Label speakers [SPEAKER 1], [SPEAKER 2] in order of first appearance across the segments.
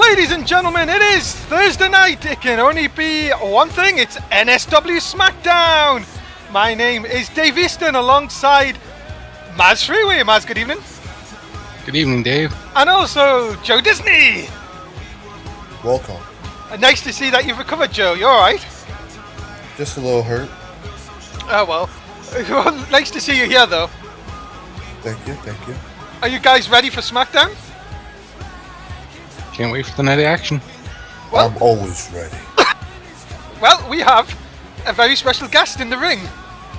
[SPEAKER 1] Ladies and gentlemen, it is Thursday night. It can only be one thing. It's NSW Smackdown. My name is Dave Easton alongside Mazz Freeway. Mazz, good evening.
[SPEAKER 2] Good evening, Dave.
[SPEAKER 1] And also Joe Disney.
[SPEAKER 3] Welcome.
[SPEAKER 1] Nice to see that you've recovered, Joe. You alright?
[SPEAKER 3] Just a little hurt.
[SPEAKER 1] Oh, well. Nice to see you here, though.
[SPEAKER 3] Thank you, thank you.
[SPEAKER 1] Are you guys ready for Smackdown?
[SPEAKER 2] Can't wait for the night of action.
[SPEAKER 1] Well,
[SPEAKER 3] I'm always ready.
[SPEAKER 1] Well, we have a very special guest in the ring.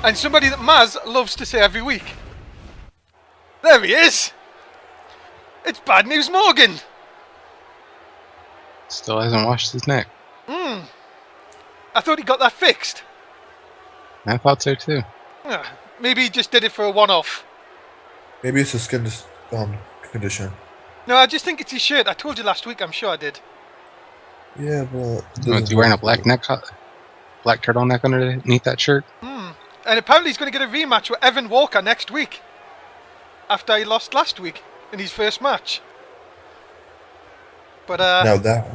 [SPEAKER 1] And somebody that Mazz loves to say every week. There he is. It's Bad News Morgan.
[SPEAKER 2] Still hasn't washed his neck.
[SPEAKER 1] I thought he got that fixed.
[SPEAKER 2] I thought so too.
[SPEAKER 1] Maybe he just did it for a one-off.
[SPEAKER 3] Maybe it's a skin condition.
[SPEAKER 1] No, I just think it's his shirt. I told you last week, I'm sure I did.
[SPEAKER 3] Yeah, but...
[SPEAKER 2] Was he wearing a black turtleneck underneath that shirt?
[SPEAKER 1] And apparently he's going to get a rematch with Evan Walker next week. After he lost last week in his first match. But,
[SPEAKER 3] Now that...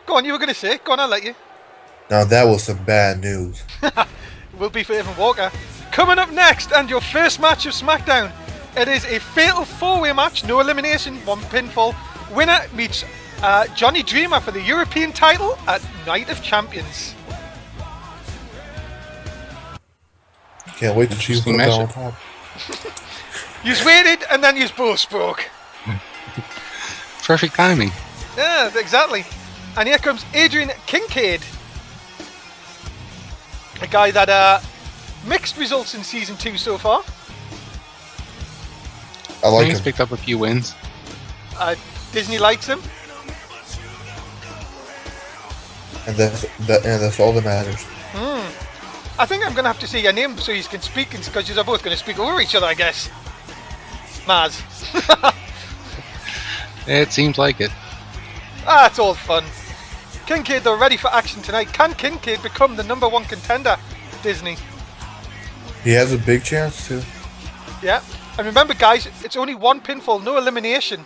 [SPEAKER 1] Go on, you were going to say it. Go on, I'll let you.
[SPEAKER 3] Now that was some bad news.
[SPEAKER 1] Will be for Evan Walker. Coming up next, and your first match of SmackDown. It is a fatal four-way match, no elimination, one pinfall. Winner meets Johnny Dreamer for the European title at Night of Champions.
[SPEAKER 3] Can't wait to see who comes on top.
[SPEAKER 1] You've waited, and then you both spoke.
[SPEAKER 2] Perfect timing.
[SPEAKER 1] Yeah, exactly. And here comes Adrian Kincaid. A guy that mixed results in Season 2 so far.
[SPEAKER 3] I like
[SPEAKER 2] He's
[SPEAKER 3] him.
[SPEAKER 2] picked up a few wins.
[SPEAKER 1] Disney likes him.
[SPEAKER 3] And that's all that matters.
[SPEAKER 1] I think I'm going to have to say your name so you can speak, because you're both going to speak over each other, I guess. Mazz.
[SPEAKER 2] It seems like it.
[SPEAKER 1] It's all fun. Kincaid, though, ready for action tonight. Can Kincaid become the #1 contender, Disney?
[SPEAKER 3] He has a big chance to.
[SPEAKER 1] Yeah. And remember, guys, it's only one pinfall, no elimination.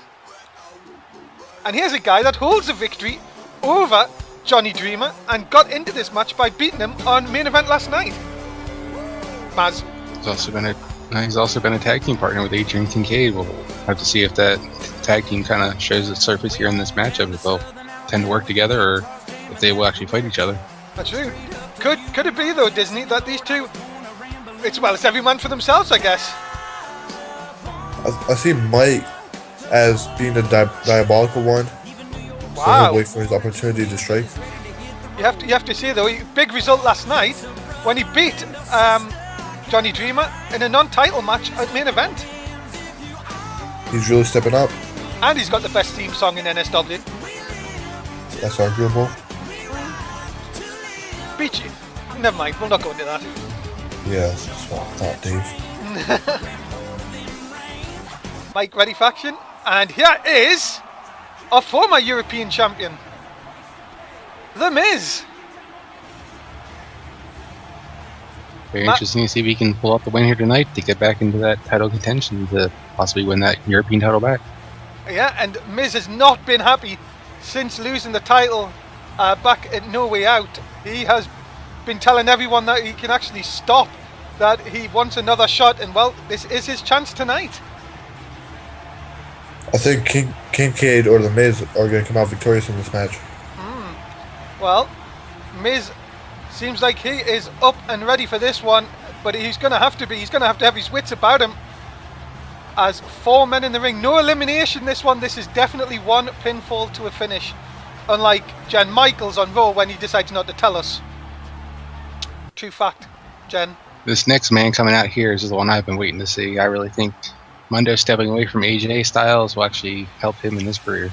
[SPEAKER 1] And here's a guy that holds a victory over Johnny Dreamer and got into this match by beating him on main event last night. Mazz.
[SPEAKER 2] He's also been a tag team partner with Adrian Kincaid. We'll have to see if that tag team kind of shows its surface here in this matchup. If they'll tend to work together, or if they will actually fight each other.
[SPEAKER 1] That's true. Could it be, though, Disney, that these two... It's every man for themselves, I guess.
[SPEAKER 3] I see Mike as being the diabolical one.
[SPEAKER 1] Wow.
[SPEAKER 3] So he'll wait for his opportunity to strike.
[SPEAKER 1] You have to say, though, big result last night when he beat Johnny Dreamer in a non-title match at main event.
[SPEAKER 3] He's really stepping up.
[SPEAKER 1] And he's got the best theme song in NSW.
[SPEAKER 3] That's arguable.
[SPEAKER 1] Beat you. Never mind, we'll not go into that.
[SPEAKER 3] Yeah, that's what I thought, Dave.
[SPEAKER 1] Mike, ready for action? And here is our former European champion, The Miz.
[SPEAKER 2] Very interesting to see if he can pull out the win here tonight to get back into that title contention to possibly win that European title back.
[SPEAKER 1] Yeah, and Miz has not been happy since losing the title back at No Way Out. He has been telling everyone that he can actually stop, that he wants another shot, and well, this is his chance tonight.
[SPEAKER 3] I think Kincaid or The Miz are going to come out victorious in this match.
[SPEAKER 1] Well, Miz seems like he is up and ready for this one, but he's going to have to be. He's going to have his wits about him. As 4 men in the ring, no elimination this one. This is definitely one pinfall to a finish. Unlike Jen Michaels on Raw when he decides not to tell us. True fact, Jen.
[SPEAKER 2] This next man coming out here is the one I've been waiting to see. I really think Mundo stepping away from AJ Styles will actually help him in his career.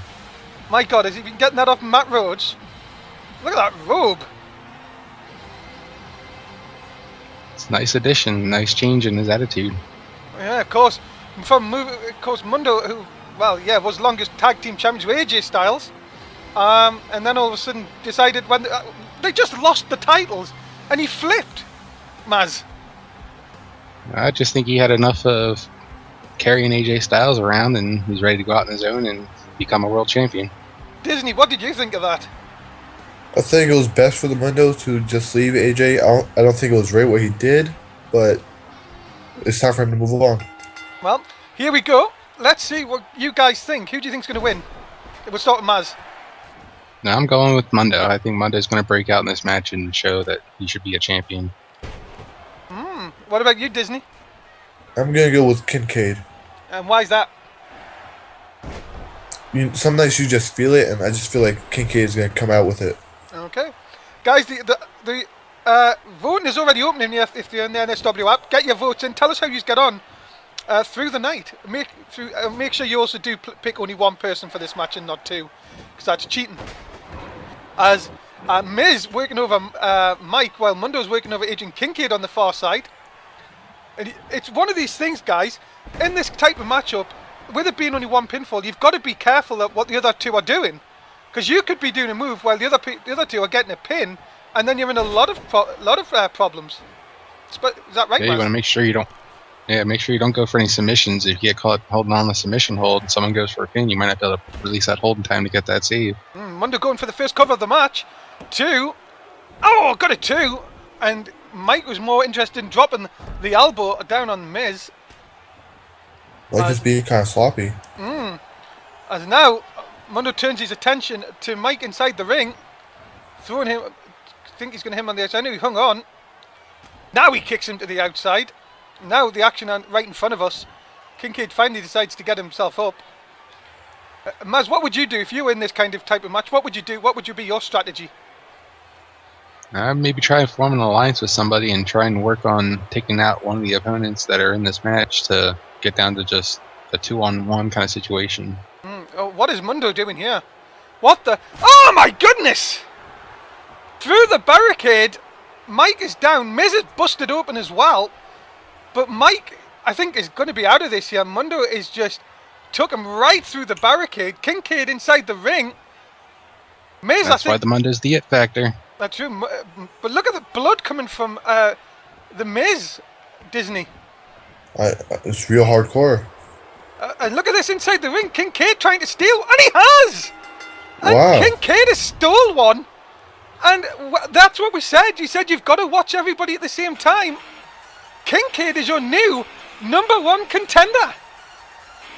[SPEAKER 1] My God, has he been getting that off Matt Rhodes? Look at that robe.
[SPEAKER 2] It's a nice addition, nice change in his attitude.
[SPEAKER 1] Yeah, of course. Of course, Mundo, who, was longest tag team champions with AJ Styles. And then all of a sudden decided when they just lost the titles and he flipped. Mazz.
[SPEAKER 2] I just think he had enough of carrying AJ Styles around, and he's ready to go out on his own and become a world champion.
[SPEAKER 1] Disney, what did you think of that?
[SPEAKER 3] I think it was best for the Mundos to just leave AJ. I don't think it was right what he did, but it's time for him to move along.
[SPEAKER 1] Well, here we go. Let's see what you guys think. Who do you think's going to win? We'll start with Mazz.
[SPEAKER 2] No, I'm going with Mundo. I think Mundo's going to break out in this match and show that he should be a champion.
[SPEAKER 1] What about you, Disney?
[SPEAKER 3] I'm gonna go with Kincaid.
[SPEAKER 1] And why is that?
[SPEAKER 3] Some nights you just feel it, and I just feel like Kincaid is gonna come out with it.
[SPEAKER 1] Okay. Guys, the voting is already opening if you're in the NSW app. Get your votes in. Tell us how you get on through the night. Make sure you also do pick only one person for this match and not two, because that's cheating. As Miz working over Mike while Mundo's working over Agent Kincaid on the far side. And it's one of these things, guys, in this type of matchup, with it being only one pinfall, you've got to be careful of what the other two are doing. Because you could be doing a move while the other two are getting a pin, and then you're in a lot of problems. Is that right,
[SPEAKER 2] Yeah, you want to make sure you don't. Yeah, make sure you don't go for any submissions. If you get caught holding on a submission hold and someone goes for a pin, you might not be able to release that hold in time to get that save.
[SPEAKER 1] Mundo going for the first cover of the match. 2. Oh, got a 2. And Mike was more interested in dropping the elbow down on Miz.
[SPEAKER 3] Like just being kind of sloppy.
[SPEAKER 1] As now, Mundo turns his attention to Mike inside the ring. Throwing him, I think he's going to hit him on the outside. I knew he hung on. Now he kicks him to the outside. Now the action right in front of us. Kincaid finally decides to get himself up. Mazz, what would you do if you were in this kind of type of match? What would you do? What would be your strategy?
[SPEAKER 2] Maybe try and form an alliance with somebody and try and work on taking out one of the opponents that are in this match to get down to just a 2-on-1 kind of situation.
[SPEAKER 1] Oh, what is Mundo doing here? What the? Oh my goodness! Through the barricade, Mike is down. Miz is busted open as well. But Mike, I think, is going to be out of this here. Mundo is just took him right through the barricade. Kincaid inside the ring. Miz,
[SPEAKER 2] That's why the Mundo's the it factor.
[SPEAKER 1] That's true. But look at the blood coming from the Miz, Disney.
[SPEAKER 3] It's real hardcore.
[SPEAKER 1] And look at this inside the ring. Kincaid trying to steal, and he has! And
[SPEAKER 3] Wow.
[SPEAKER 1] Kincaid has stole one. And that's what we said. You said you've got to watch everybody at the same time. Kincaid is your new #1 contender.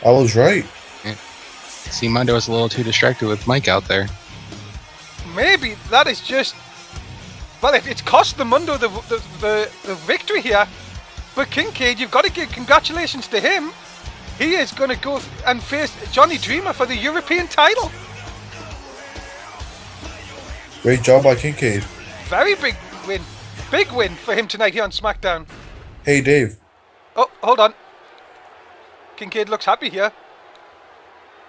[SPEAKER 3] I was right.
[SPEAKER 2] Yeah. See, Mundo was a little too distracted with Mike out there.
[SPEAKER 1] Maybe that is just... Well, it's cost the Mundo the victory here. But Kincaid, you've got to give congratulations to him. He is going to go and face Johnny Dreamer for the European title.
[SPEAKER 3] Great job by Kincaid.
[SPEAKER 1] Very big win. Big win for him tonight here on SmackDown.
[SPEAKER 3] Hey, Dave.
[SPEAKER 1] Oh, hold on. Kincaid looks happy here.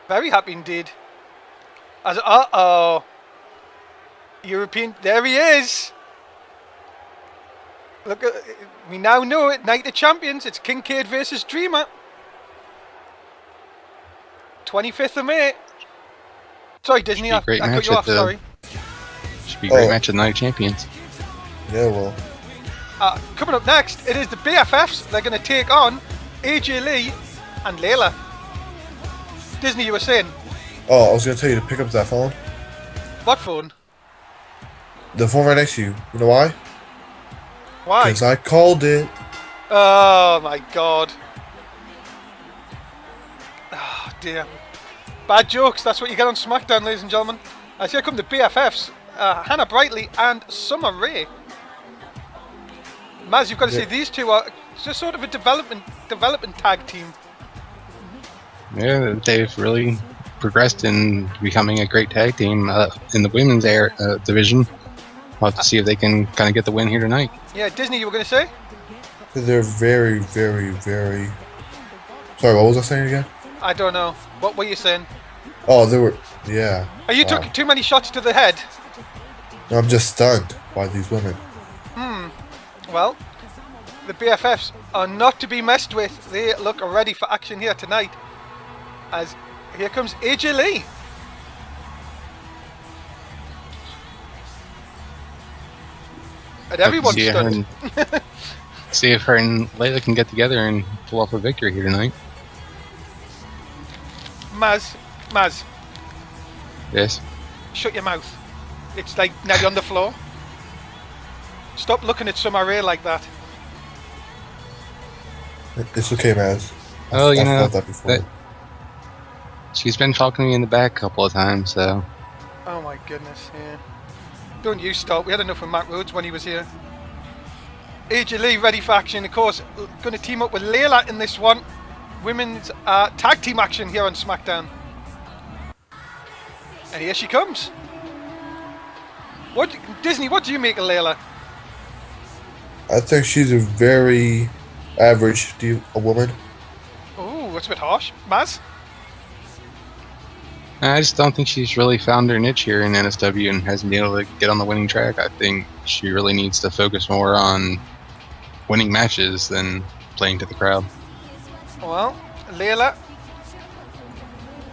[SPEAKER 1] Very happy indeed. As uh-oh. European, there he is. Look, we now know it. Night of Champions. It's Kincaid versus Dreamer. 25th of May. Sorry, Disney, I cut you off. Sorry.
[SPEAKER 2] Should be a great match of the Night of Champions.
[SPEAKER 3] Yeah, well.
[SPEAKER 1] Coming up next, it is the BFFs. They're going to take on AJ Lee and Layla. Disney, you were saying?
[SPEAKER 3] Oh, I was going to tell you to pick up that phone.
[SPEAKER 1] What phone?
[SPEAKER 3] The phone right next to you. You know why?
[SPEAKER 1] Why?
[SPEAKER 3] Because I called it.
[SPEAKER 1] Oh my god. Oh dear. Bad jokes, that's what you get on SmackDown, ladies and gentlemen. As here come the BFFs, Hannah Brightly and Summer Rae. Mazz, you've got to say these two are just sort of a development tag team.
[SPEAKER 2] Yeah, they've really progressed in becoming a great tag team in the women's division. We'll have to see if they can kind of get the win here tonight.
[SPEAKER 1] Yeah, Disney, you were going to say?
[SPEAKER 3] They're very, very, very... Sorry, what was I saying again?
[SPEAKER 1] I don't know. What were you saying?
[SPEAKER 3] Oh, they were... Yeah.
[SPEAKER 1] Are you taking too many shots to the head?
[SPEAKER 3] No, I'm just stunned by these women.
[SPEAKER 1] Well, the BFFs are not to be messed with. They look ready for action here tonight. As here comes AJ Lee. And everyone's stunned.
[SPEAKER 2] See if her and Layla can get together and pull off a victory here tonight.
[SPEAKER 1] Mazz,
[SPEAKER 2] Yes.
[SPEAKER 1] Shut your mouth. It's like nearly on the floor. Stop looking at Summer Rae like that.
[SPEAKER 3] It's okay, Mazz.
[SPEAKER 2] Oh, you
[SPEAKER 3] I've
[SPEAKER 2] know,
[SPEAKER 3] felt that before.
[SPEAKER 2] she's been talking to me in the back a couple of times, so.
[SPEAKER 1] Oh my goodness, yeah. Don't you stop. We had enough of Matt Rhodes when he was here. AJ Lee ready for action, of course. Going to team up with Layla in this one. Women's tag team action here on SmackDown. And here she comes. Disney, what do you make of Layla?
[SPEAKER 3] I think she's a very average woman.
[SPEAKER 1] Oh, that's a bit harsh. Mazz?
[SPEAKER 2] I just don't think she's really found her niche here in NSW and hasn't been able to get on the winning track. I think she really needs to focus more on winning matches than playing to the crowd.
[SPEAKER 1] Well, Layla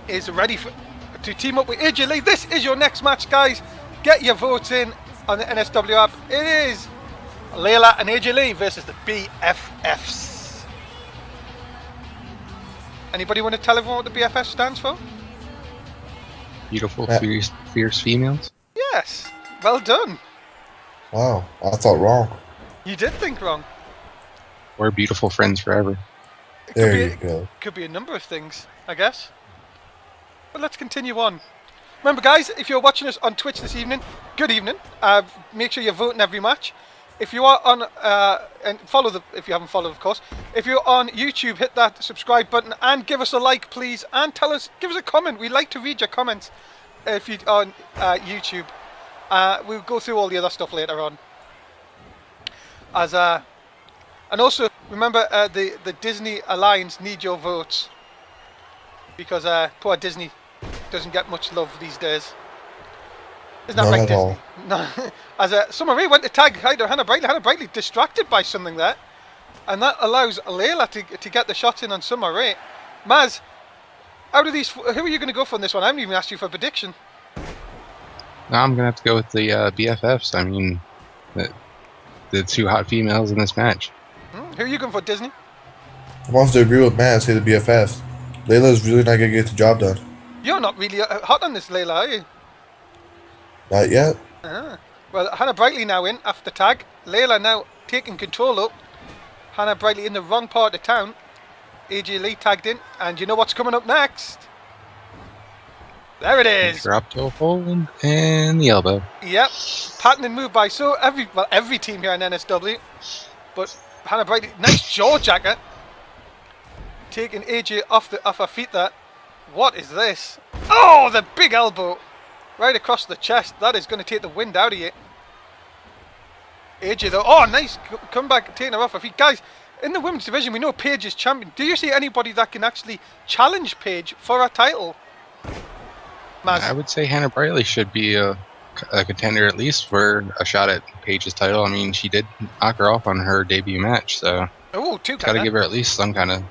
[SPEAKER 1] is ready to team up with AJ Lee. This is your next match, guys. Get your votes in on the NSW app. It is Layla and AJ Lee versus the BFFs. Anybody want to tell everyone what the BFF stands for?
[SPEAKER 2] Beautiful, fierce females.
[SPEAKER 1] Yes. Well done.
[SPEAKER 3] Wow, I thought wrong.
[SPEAKER 1] You did think wrong.
[SPEAKER 2] We're beautiful friends forever.
[SPEAKER 3] There you go.
[SPEAKER 1] Could be a number of things, I guess. But let's continue on. Remember, guys, if you're watching us on Twitch this evening, good evening. Make sure you're voting every match. If you are on, and if you haven't followed, of course. If you're on YouTube, hit that subscribe button and give us a like, please. And give us a comment. We like to read your comments if you're on YouTube. We'll go through all the other stuff later on. And also, remember, the Disney Alliance need your votes. Because poor Disney doesn't get much love these days. Isn't that right, Disney? No. As Summer Rae went to tag Hannah Brightly. Hannah Brightly distracted by something there. And that allows Layla to get the shots in on Summer Rae. Mazz, out of these, who are you going to go for in this one? I haven't even asked you for a prediction.
[SPEAKER 2] No, I'm going to have to go with the BFFs. I mean, the two hot females in this match.
[SPEAKER 1] Who are you going for, Disney?
[SPEAKER 3] I want to agree with Matt, say the BFFs. Layla's really not going to get the job done.
[SPEAKER 1] You're not really hot on this, Layla, are you?
[SPEAKER 3] Not yet.
[SPEAKER 1] Well, Hannah Brightly now in after tag. Layla now taking control up. Hannah Brightly in the wrong part of town. AJ Lee tagged in. And you know what's coming up next? There it is.
[SPEAKER 2] Drop toe hold and the elbow.
[SPEAKER 1] Yep. Pattern and move by every team here in NSW. But Hannah Brightly, nice jaw jacker. Taking AJ off her feet there. What is this? Oh, the big elbow. Right across the chest. That is going to take the wind out of you. AJ though. Oh, nice comeback, taking her off her feet. Guys, in the women's division, we know Paige is champion. Do you see anybody that can actually challenge Paige for a title? Mazz?
[SPEAKER 2] I would say Hannah Brightly should be a contender at least for a shot at Paige's title. I mean, she did knock her off on her debut match, so got to give her at least some kind of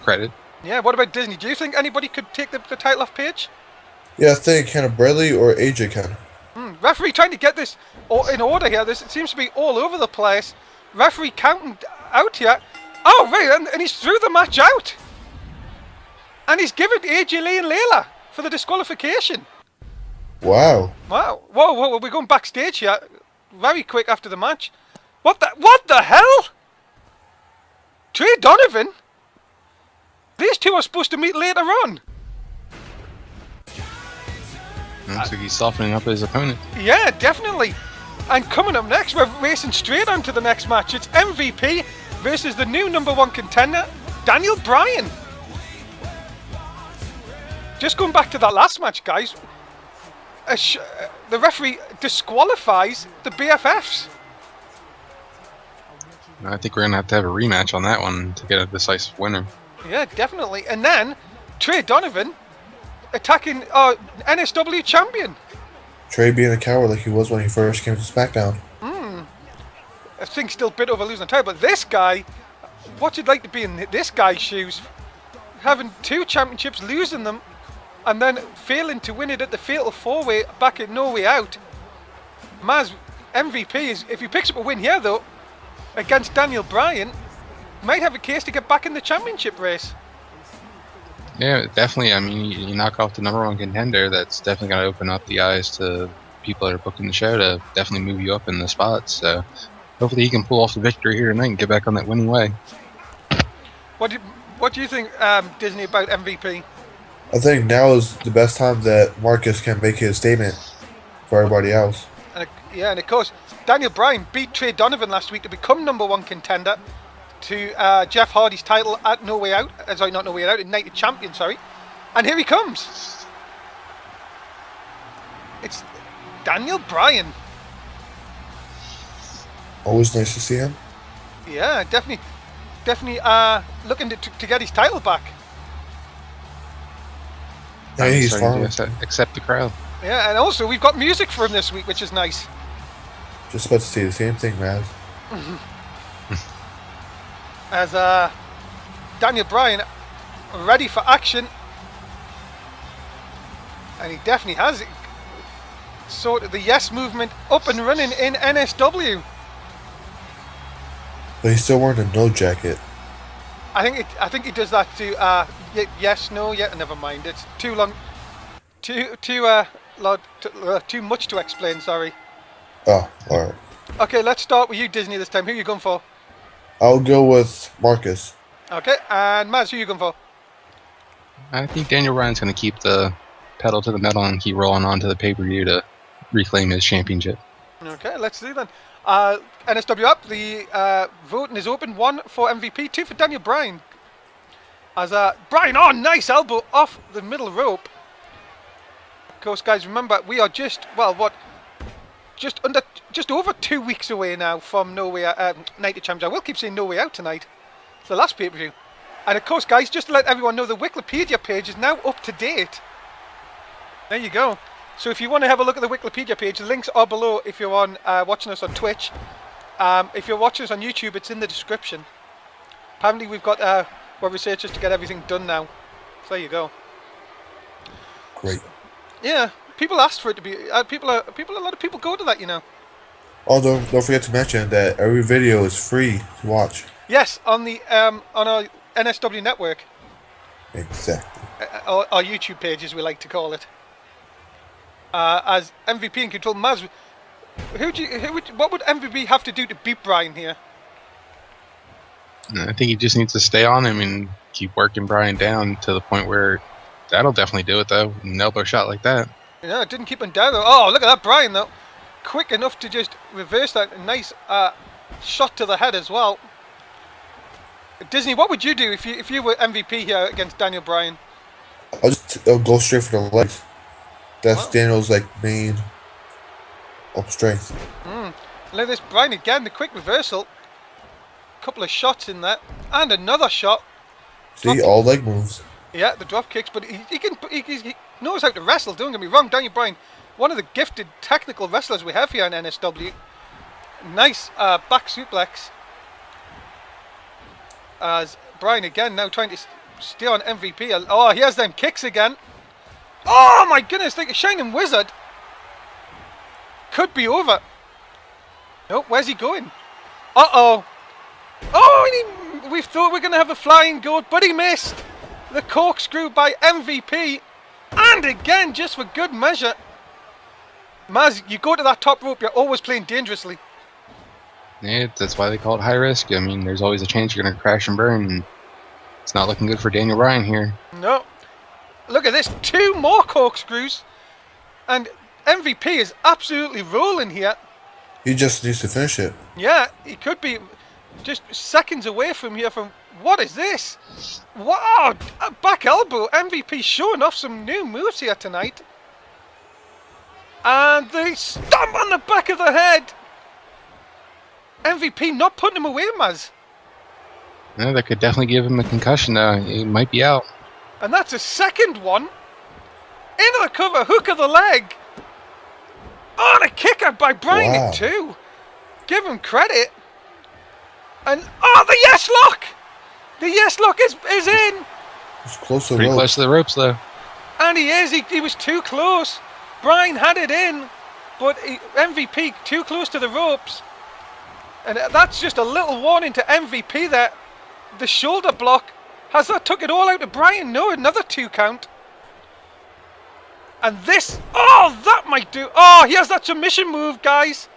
[SPEAKER 2] credit.
[SPEAKER 1] Yeah, what about Disney? Do you think anybody could take the title off Paige?
[SPEAKER 3] Yeah, I think Hannah Brightly or AJ can.
[SPEAKER 1] Referee trying to get this in order here. It seems to be all over the place. Referee counting out here. Oh, right, and he's threw the match out. And he's given AJ Lee and Layla for the disqualification.
[SPEAKER 3] Wow.
[SPEAKER 1] Wow. Whoa, we're going backstage here. Very quick after the match. What the hell? Trey Donovan? These two are supposed to meet later on.
[SPEAKER 2] Looks like he's softening up his opponent.
[SPEAKER 1] Yeah, definitely. And coming up next, we're racing straight on to the next match. It's MVP versus the new #1 contender, Daniel Bryan. Just going back to that last match, guys. The referee disqualifies the BFFs.
[SPEAKER 2] I think we're going to have a rematch on that one to get a decisive winner.
[SPEAKER 1] Yeah, definitely. And then, Trey Donovan attacking NSW champion.
[SPEAKER 3] Trey being a coward like he was when he first came to SmackDown.
[SPEAKER 1] I think still a bit over losing the title, but this guy, what's it like to be in this guy's shoes? Having 2 championships, losing them, and then failing to win it at the Fatal 4-Way back at No Way Out. Mazz, MVP, if he picks up a win here though, against Daniel Bryan, might have a case to get back in the championship race.
[SPEAKER 2] Yeah, definitely. I mean, you knock off the number one contender, that's definitely going to open up the eyes to people that are booking the show to definitely move you up in the spots. So hopefully he can pull off the victory here tonight and get back on that winning way.
[SPEAKER 1] What do you think, Disney, about MVP?
[SPEAKER 3] I think now is the best time that Marcus can make his statement for everybody else.
[SPEAKER 1] And of course, Daniel Bryan beat Trey Donovan last week to become number one contender to Jeff Hardy's title at No Way Out. Sorry, not No Way Out, United Champion, sorry. And here he comes. It's Daniel Bryan.
[SPEAKER 3] Always nice to see him.
[SPEAKER 1] Yeah, definitely looking to get his title back.
[SPEAKER 3] Hey, he's fine.
[SPEAKER 2] Accept the crowd.
[SPEAKER 1] Yeah, and also we've got music for him this week, which is nice.
[SPEAKER 3] Just about to say the same thing, Mazz.
[SPEAKER 1] As Daniel Bryan ready for action, and he definitely has it. Sort of the yes movement up and running in NSW.
[SPEAKER 3] But he's still wearing a no jacket.
[SPEAKER 1] I think he does that to yes, no, yeah, never mind. It's too long, too much to explain. Sorry.
[SPEAKER 3] Oh, all right.
[SPEAKER 1] Okay, let's start with you, Disney, this time. Who are you going for?
[SPEAKER 3] I'll go with Marcus.
[SPEAKER 1] Okay, and Mazz, who are you going for?
[SPEAKER 2] I think Daniel Bryan's going to keep the pedal to the metal and keep rolling on to the pay-per-view to reclaim his championship.
[SPEAKER 1] Okay, let's see then. NSW up. The voting is open. 1 for MVP, 2 for Daniel Bryan. As Bryan, oh, nice elbow off the middle rope. Of course, guys, remember we are just over 2 weeks away now from No Way Out, Night of Champions. I will keep saying No Way Out tonight. It's the last pay-per-view. And of course, guys, just to let everyone know, the Wikipedia page is now up to date. There you go. So if you want to have a look at the Wikipedia page, the links are below if you're on watching us on Twitch. If you're watching us on YouTube, it's in the description. Apparently we've got web researchers to get everything done now. So there you go.
[SPEAKER 3] Great.
[SPEAKER 1] Yeah, people asked for it to be. A lot of people go to that, you know.
[SPEAKER 3] Oh, don't forget to mention that every video is free to watch.
[SPEAKER 1] Yes, on the on our NSW network.
[SPEAKER 3] Exactly.
[SPEAKER 1] Our YouTube page, as we like to call it. As MVP in control, Mazz, what would MVP have to do to beat Bryan here?
[SPEAKER 2] I think he just needs to stay on him and keep working Bryan down to the point where that'll definitely do it, though. An elbow shot like that.
[SPEAKER 1] Yeah, it didn't keep him down, though. Oh, look at that Bryan, though. Quick enough to just reverse that. Nice shot to the head as well. Disney, what would you do if you were MVP here against Daniel Bryan?
[SPEAKER 3] I'll go straight for the legs. That's Daniel's main strength.
[SPEAKER 1] Look at this Bryan again, the quick reversal. Couple of shots in there, and another shot.
[SPEAKER 3] See, all leg moves.
[SPEAKER 1] Yeah, the drop kicks, but he knows how to wrestle. Don't get me wrong, Daniel Bryan, one of the gifted technical wrestlers we have here in NSW. Nice back suplex. As Bryan again now trying to stay on MVP. Oh, he has them kicks again. Oh my goodness, like a Shining Wizard. Could be over. No, where's he going? Uh-oh. Oh, we thought we were going to have a flying goat, but he missed. The corkscrew by MVP. And again, just for good measure. Mazz, you go to that top rope, you're always playing dangerously.
[SPEAKER 2] Yeah, that's why they call it high risk. I mean, there's always a chance you're going to crash and burn. And it's not looking good for Daniel Bryan here.
[SPEAKER 1] No. Look at this, 2 more corkscrews. And MVP is absolutely rolling here.
[SPEAKER 3] He just needs to finish it.
[SPEAKER 1] Yeah, he could be just seconds away from here from... What is this? Wow, a back elbow. MVP showing off some new moves here tonight. And the stomp on the back of the head. MVP not putting him away, Mazz.
[SPEAKER 2] Yeah, that could definitely give him a concussion, though. He might be out.
[SPEAKER 1] And that's a second one. Into the cover, hook of the leg. Oh, and a kick out by Bryan too. Give him credit. And oh, the yes lock. The yes lock is in.
[SPEAKER 3] It's close to the
[SPEAKER 2] Pretty
[SPEAKER 3] ropes.
[SPEAKER 2] close to the ropes, though.
[SPEAKER 1] And he is. He was too close. Bryan had it in, but MVP too close to the ropes. And that's just a little warning to MVP there. The shoulder block Has that took it all out of Bryan? No, another 2 count. And this, oh, that might do. Oh, he has that submission move, guys.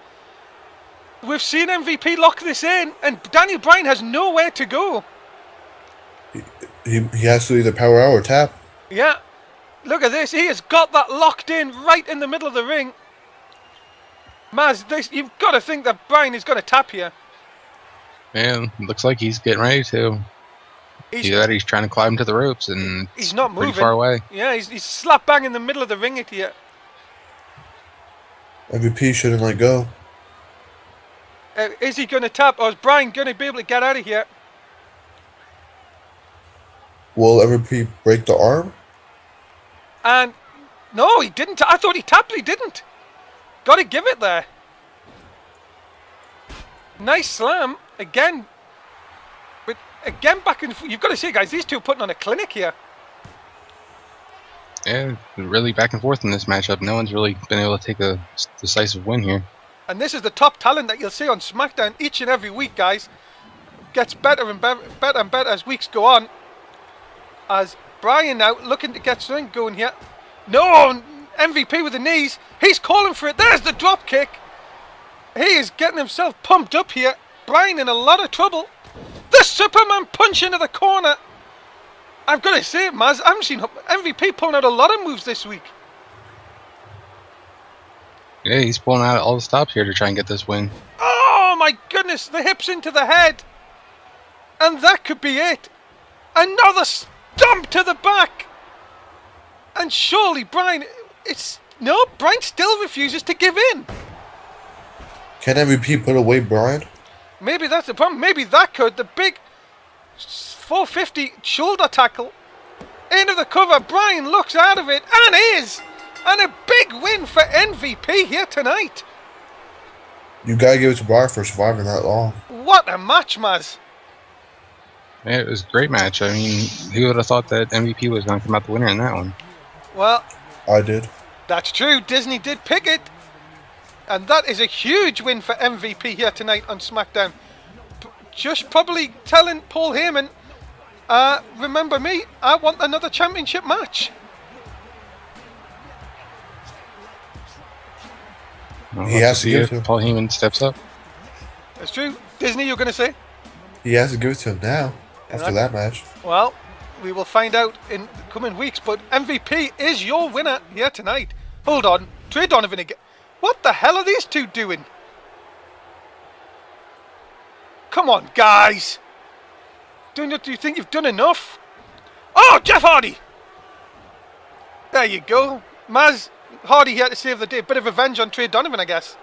[SPEAKER 1] We've seen MVP lock this in, and Daniel Bryan has nowhere to go.
[SPEAKER 3] He has to either power out or tap.
[SPEAKER 1] Yeah, look at this. He has got that locked in right in the middle of the ring. Mazz, you've got to think that Bryan is going to tap here.
[SPEAKER 2] Man, looks like he's getting ready to. He's trying to climb to the ropes, and
[SPEAKER 1] he's not moving.
[SPEAKER 2] Pretty far away.
[SPEAKER 1] Yeah, he's slap bang in the middle of the ring here.
[SPEAKER 3] MVP shouldn't let go.
[SPEAKER 1] Is he going to tap, or is Bryan going to be able to get out of here?
[SPEAKER 3] Will MVP break the arm?
[SPEAKER 1] And no, he didn't. I thought he tapped, but he didn't. Got to give it there. Nice slam again. But again, back and you've got to see, guys, these two are putting on a clinic here.
[SPEAKER 2] Yeah, really back and forth in this matchup. No one's really been able to take a decisive win here.
[SPEAKER 1] And this is the top talent that you'll see on SmackDown each and every week, guys. Gets better and better as weeks go on. As Bryan now looking to get something going here. No, MVP with the knees. He's calling for it. There's the drop kick. He is getting himself pumped up here. Bryan in a lot of trouble. The Superman punch into the corner. I've got to say, Mazz, I haven't seen MVP pulling out a lot of moves this week.
[SPEAKER 2] Yeah, he's pulling out all the stops here to try and get this win.
[SPEAKER 1] Oh my goodness, the hips into the head. And that could be it. Another stomp to the back. And surely Bryan, Bryan still refuses to give in.
[SPEAKER 3] Can MVP put away Bryan?
[SPEAKER 1] Maybe that's the problem. Maybe that could. The big 450 shoulder tackle into the cover. Bryan looks out of it and is. And a big win for MVP here tonight.
[SPEAKER 3] You gotta give it to Bryan for surviving that long.
[SPEAKER 1] What a match, Mazz.
[SPEAKER 2] Yeah, it was a great match. I mean, who would have thought that MVP was going to come out the winner in that one?
[SPEAKER 1] Well,
[SPEAKER 3] I did.
[SPEAKER 1] That's true. Disney did pick it. And that is a huge win for MVP here tonight on SmackDown. Just probably telling Paul Heyman, remember me, I want another championship match.
[SPEAKER 2] Well,
[SPEAKER 3] he has to give it to him.
[SPEAKER 2] Paul Heyman steps up.
[SPEAKER 1] That's true. Disney, you're going to say?
[SPEAKER 3] He has to give it to him now, after that match.
[SPEAKER 1] Well, we will find out in the coming weeks, but MVP is your winner here tonight. Hold on. Trey Donovan again. What the hell are these two doing? Come on, guys. Do you think you've done enough? Oh, Jeff Hardy. There you go. Mazz, Hardy here to save the day. Bit of revenge on Trey Donovan, I guess.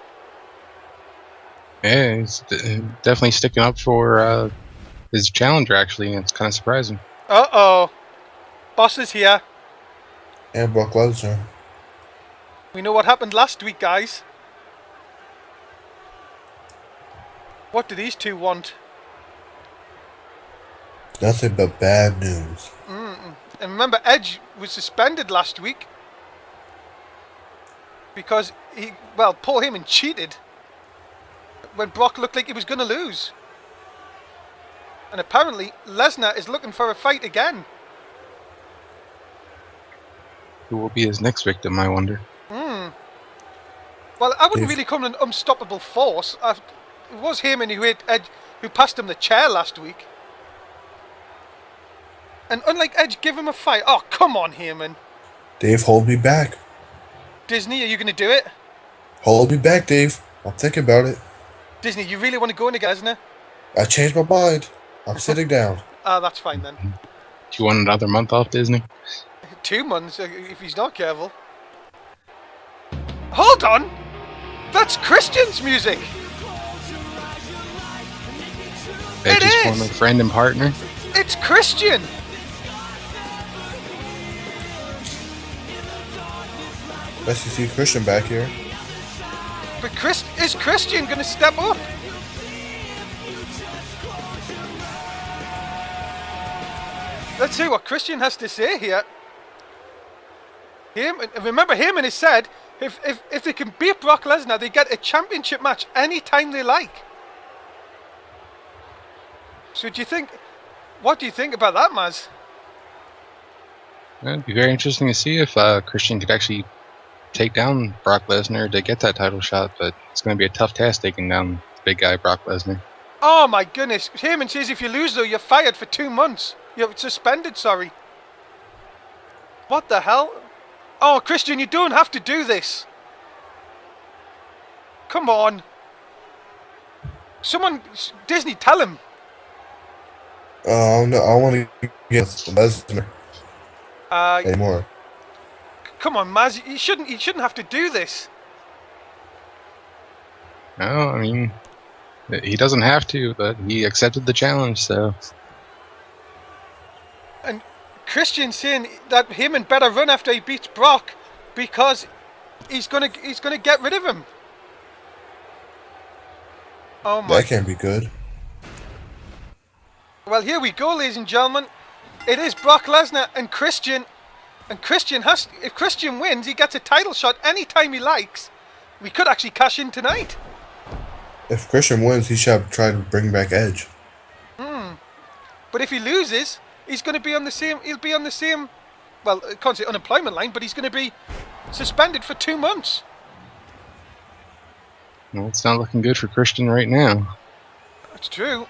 [SPEAKER 2] Yeah, he's definitely sticking up for his challenger, actually. It's kind of surprising.
[SPEAKER 1] Uh-oh. Boss is here.
[SPEAKER 3] And Brock Lesnar.
[SPEAKER 1] We know what happened last week, guys. What do these two want?
[SPEAKER 3] Nothing but bad news.
[SPEAKER 1] And remember, Edge was suspended last week. Because Paul Heyman cheated. When Brock looked like he was going to lose. And apparently, Lesnar is looking for a fight again.
[SPEAKER 2] Who will be his next victim, I wonder?
[SPEAKER 1] Well, I wouldn't really call him an unstoppable force. It was Heyman who hit Edge, who passed him the chair last week. And unlike Edge, give him a fight. Oh, come on, Heyman.
[SPEAKER 3] Dave, hold me back.
[SPEAKER 1] Disney, are you going to do it?
[SPEAKER 3] Hold me back, Dave. I'm thinking about it.
[SPEAKER 1] Disney, you really want to go into Lesnar?
[SPEAKER 3] I changed my mind. I'm sitting down.
[SPEAKER 1] That's fine then.
[SPEAKER 2] Do you want another month off, Disney?
[SPEAKER 1] 2 months, if he's not careful. Hold on! That's Christian's music!
[SPEAKER 2] Edge's former friend and partner?
[SPEAKER 1] It's Christian!
[SPEAKER 3] Nice to see Christian back here.
[SPEAKER 1] But is Christian going to step up? Let's see what Christian has to say here. Remember, Heyman has said if they can beat Brock Lesnar, they get a championship match anytime they like. So do you think What do you think about that, Mazz?
[SPEAKER 2] It'd be very interesting to see if Christian could actually take down Brock Lesnar to get that title shot, but it's going to be a tough task taking down the big guy Brock Lesnar.
[SPEAKER 1] Oh my goodness. Heyman says if you lose though, you're fired for 2 months. You're suspended, sorry. What the hell? Oh, Christian, you don't have to do this. Come on. Someone, Disney, tell him.
[SPEAKER 3] No, I want to get Lesnar anymore.
[SPEAKER 1] Come on, Mazz, you shouldn't have to do this.
[SPEAKER 2] No, I mean, he doesn't have to, but he accepted the challenge, so.
[SPEAKER 1] And Christian saying that Heyman better run after he beats Brock because he's gonna get rid of him. Oh my!
[SPEAKER 3] That can't be good.
[SPEAKER 1] Well, here we go, ladies and gentlemen. It is Brock Lesnar and Christian. And Christian has, if Christian wins, he gets a title shot anytime he likes. We could actually cash in tonight.
[SPEAKER 3] If Christian wins, he should try to bring back Edge.
[SPEAKER 1] But if he loses, he's going to be on the same. He'll be on the same. Well, I can't say unemployment line, but he's going to be suspended for 2 months.
[SPEAKER 2] Well, it's not looking good for Christian right now.
[SPEAKER 1] That's true.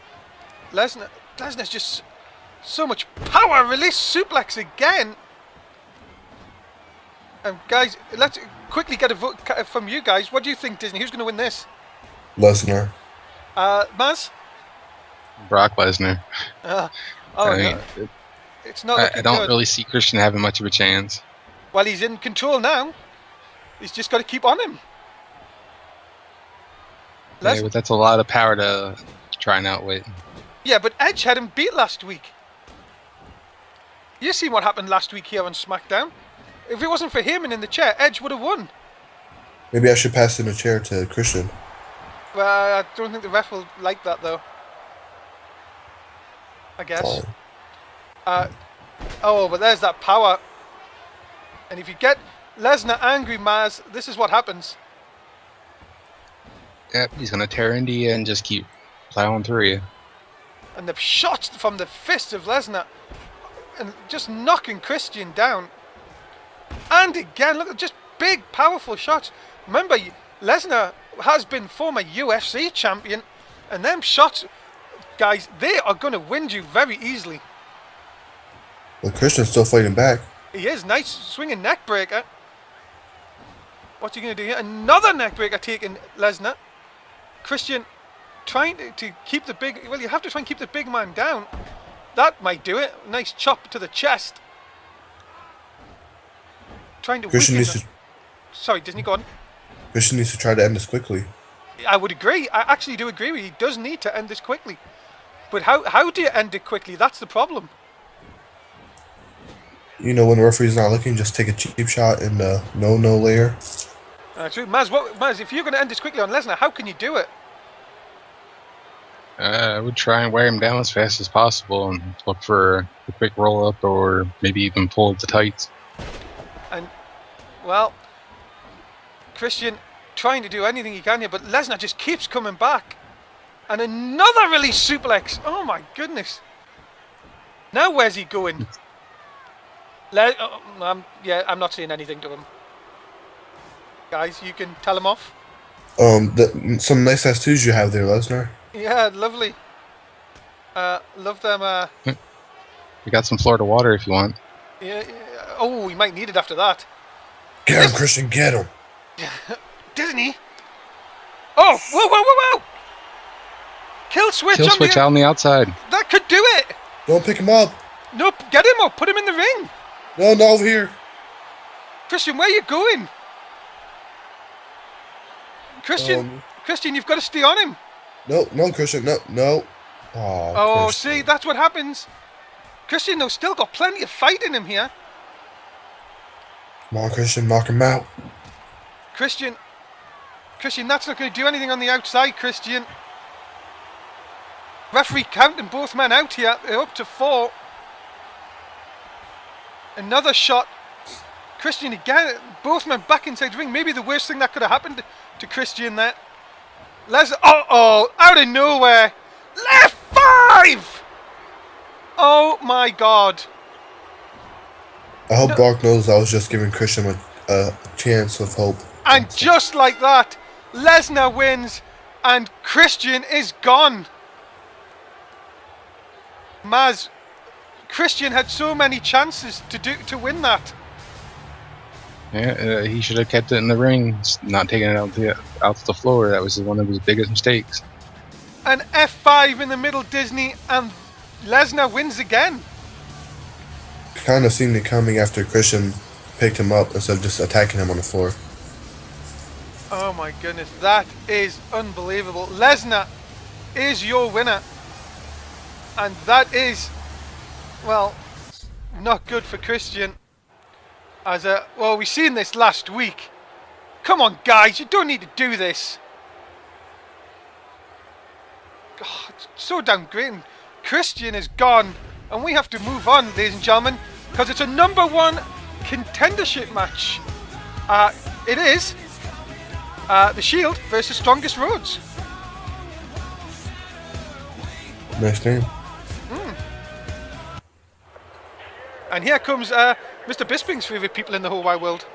[SPEAKER 1] Lesnar's just so much power. Release suplex again. Guys, let's quickly get a vote from you guys. What do you think, Disney? Who's going to win this?
[SPEAKER 3] Lesnar.
[SPEAKER 1] Mazz?
[SPEAKER 2] Brock Lesnar.
[SPEAKER 1] I mean, no. It's not looking
[SPEAKER 2] I don't
[SPEAKER 1] good.
[SPEAKER 2] really see Christian having much of a chance.
[SPEAKER 1] Well, he's in control now. He's just got to keep on him.
[SPEAKER 2] Yeah, but that's a lot of power to try and outwit.
[SPEAKER 1] Yeah, but Edge had him beat last week. You seen what happened last week here on SmackDown? If it wasn't for Heyman in the chair, Edge would have won.
[SPEAKER 3] Maybe I should pass in a chair to Christian.
[SPEAKER 1] Well, I don't think the ref will like that, though. I guess. Oh, but there's that power. And if you get Lesnar angry, Mazz, this is what happens.
[SPEAKER 2] Yep, he's going to tear into you and just keep plowing through you.
[SPEAKER 1] And the shots from the fists of Lesnar. And just knocking Christian down. And again, look at just big, powerful shots. Remember, Lesnar has been former UFC champion. And them shots, guys, they are going to win you very easily.
[SPEAKER 3] But Christian's still fighting back.
[SPEAKER 1] He is. Nice swinging neck breaker. What's he going to do here? Another neck breaker taking Lesnar. Christian trying to keep the big... Well, you have to try and keep the big man down. That might do it. Nice chop to the chest. Trying to
[SPEAKER 3] Christian
[SPEAKER 1] weaken
[SPEAKER 3] needs to...
[SPEAKER 1] Sorry, Disney, go on.
[SPEAKER 3] Christian needs to try to end this quickly.
[SPEAKER 1] I would agree. I actually do agree with you. He does need to end this quickly. But how do you end it quickly? That's the problem.
[SPEAKER 3] You know, when the referee's not looking, just take a cheap shot in the no layer.
[SPEAKER 1] True. Mazz, if you're going to end this quickly on Lesnar, how can you do it?
[SPEAKER 2] I would try and wear him down as fast as possible and look for a quick roll-up or maybe even pull the tights.
[SPEAKER 1] And, well, Christian trying to do anything he can here, but Lesnar just keeps coming back. And another release suplex. Oh, my goodness. Now where's he going? I'm not saying anything to him. Guys, you can tell him off.
[SPEAKER 3] Some nice tattoos you have there, Lesnar.
[SPEAKER 1] Yeah, lovely. Love them.
[SPEAKER 2] We got some Florida water if you want.
[SPEAKER 1] Yeah. Oh, we might need it after that.
[SPEAKER 3] Get him, Christian, get him.
[SPEAKER 1] Disney. Oh, whoa. Kill switch
[SPEAKER 2] on the outside.
[SPEAKER 1] That could do it.
[SPEAKER 3] Don't pick him up.
[SPEAKER 1] Nope, get him up. Put him in the ring.
[SPEAKER 3] No, over here.
[SPEAKER 1] Christian, where are you going? Christian, you've got to stay on him.
[SPEAKER 3] No, Christian, no.
[SPEAKER 1] Oh,
[SPEAKER 3] Christian.
[SPEAKER 1] see, that's what happens. Christian, though, still got plenty of fight in him here.
[SPEAKER 3] Come on, Christian, knock him out.
[SPEAKER 1] Christian, that's not going to do anything on the outside, Christian. Referee counting both men out here. They're up to 4. Another shot. Christian again, both men back inside the ring. Maybe the worst thing that could have happened to Christian there. Lesnar, out of nowhere. Left 5! Oh my God.
[SPEAKER 3] I hope
[SPEAKER 1] No.
[SPEAKER 3] Brock knows I was just giving Christian a chance of hope.
[SPEAKER 1] And just like that, Lesnar wins and Christian is gone. Mazz, Christian had so many chances to win that.
[SPEAKER 2] Yeah, he should have kept it in the ring, not taking it out to the floor. That was one of his biggest mistakes.
[SPEAKER 1] An F5 in the middle, Disney, and Lesnar wins again.
[SPEAKER 3] Kind of seen it coming after Christian picked him up instead of just attacking him on the floor.
[SPEAKER 1] Oh my goodness, that is unbelievable. Lesnar is your winner. And that is, well, not good for Christian. Well, we seen this last week. Come on, guys, you don't need to do this. God, it's so downgrading. Christian is gone, and we have to move on, ladies and gentlemen, because it's a #1 contendership match. It is the Shield versus Strongest Rhodes.
[SPEAKER 3] Nice name.
[SPEAKER 1] And here comes Mr. Bisping's favourite people in the whole wide world.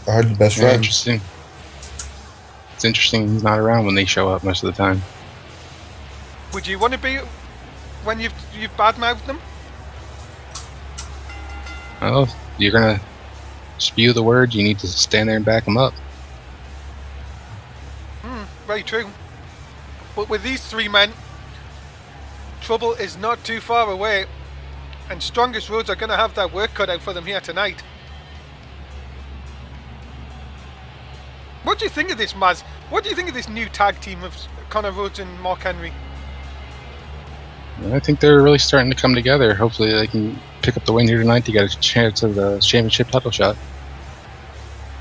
[SPEAKER 3] I heard the best
[SPEAKER 2] Yeah,
[SPEAKER 3] friend.
[SPEAKER 2] interesting. It's interesting he's not around when they show up most of the time.
[SPEAKER 1] Would you want to be when you've badmouthed them?
[SPEAKER 2] Oh, you're gonna spew the words, you need to stand there and back them up.
[SPEAKER 1] Very true. But with these three men, trouble is not too far away, and Strongest Rhodes are going to have their work cut out for them here tonight. What do you think of this, Mazz? What do you think of this new tag team of Connor Rhodes and Mark Henry?
[SPEAKER 2] I think they're really starting to come together. Hopefully they can pick up the win here tonight to get a chance of the championship title shot.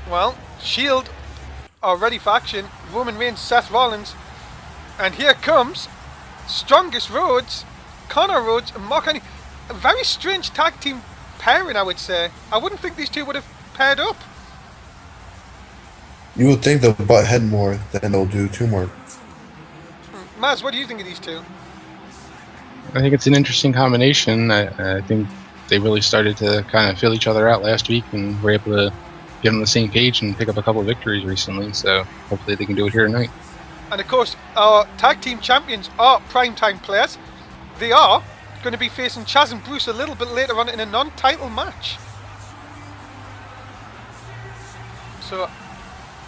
[SPEAKER 1] Well, Shield are ready for action. Roman Reigns, Seth Rollins, and here comes Strongest Rhodes, Connor Rhodes, and Mark Henry. A very strange tag team pairing, I would say. I wouldn't think these two would have paired up.
[SPEAKER 3] You would think they'll butt head more than they'll do teamwork.
[SPEAKER 1] Mazz, what do you think of these two?
[SPEAKER 2] I think it's an interesting combination. I think they really started to kind of fill each other out last week and were able to get on the same page and pick up a couple of victories recently. So hopefully they can do it here tonight.
[SPEAKER 1] And of course, our tag team champions are primetime players. They are going to be facing Chaz and Bruce a little bit later on in a non-title match. So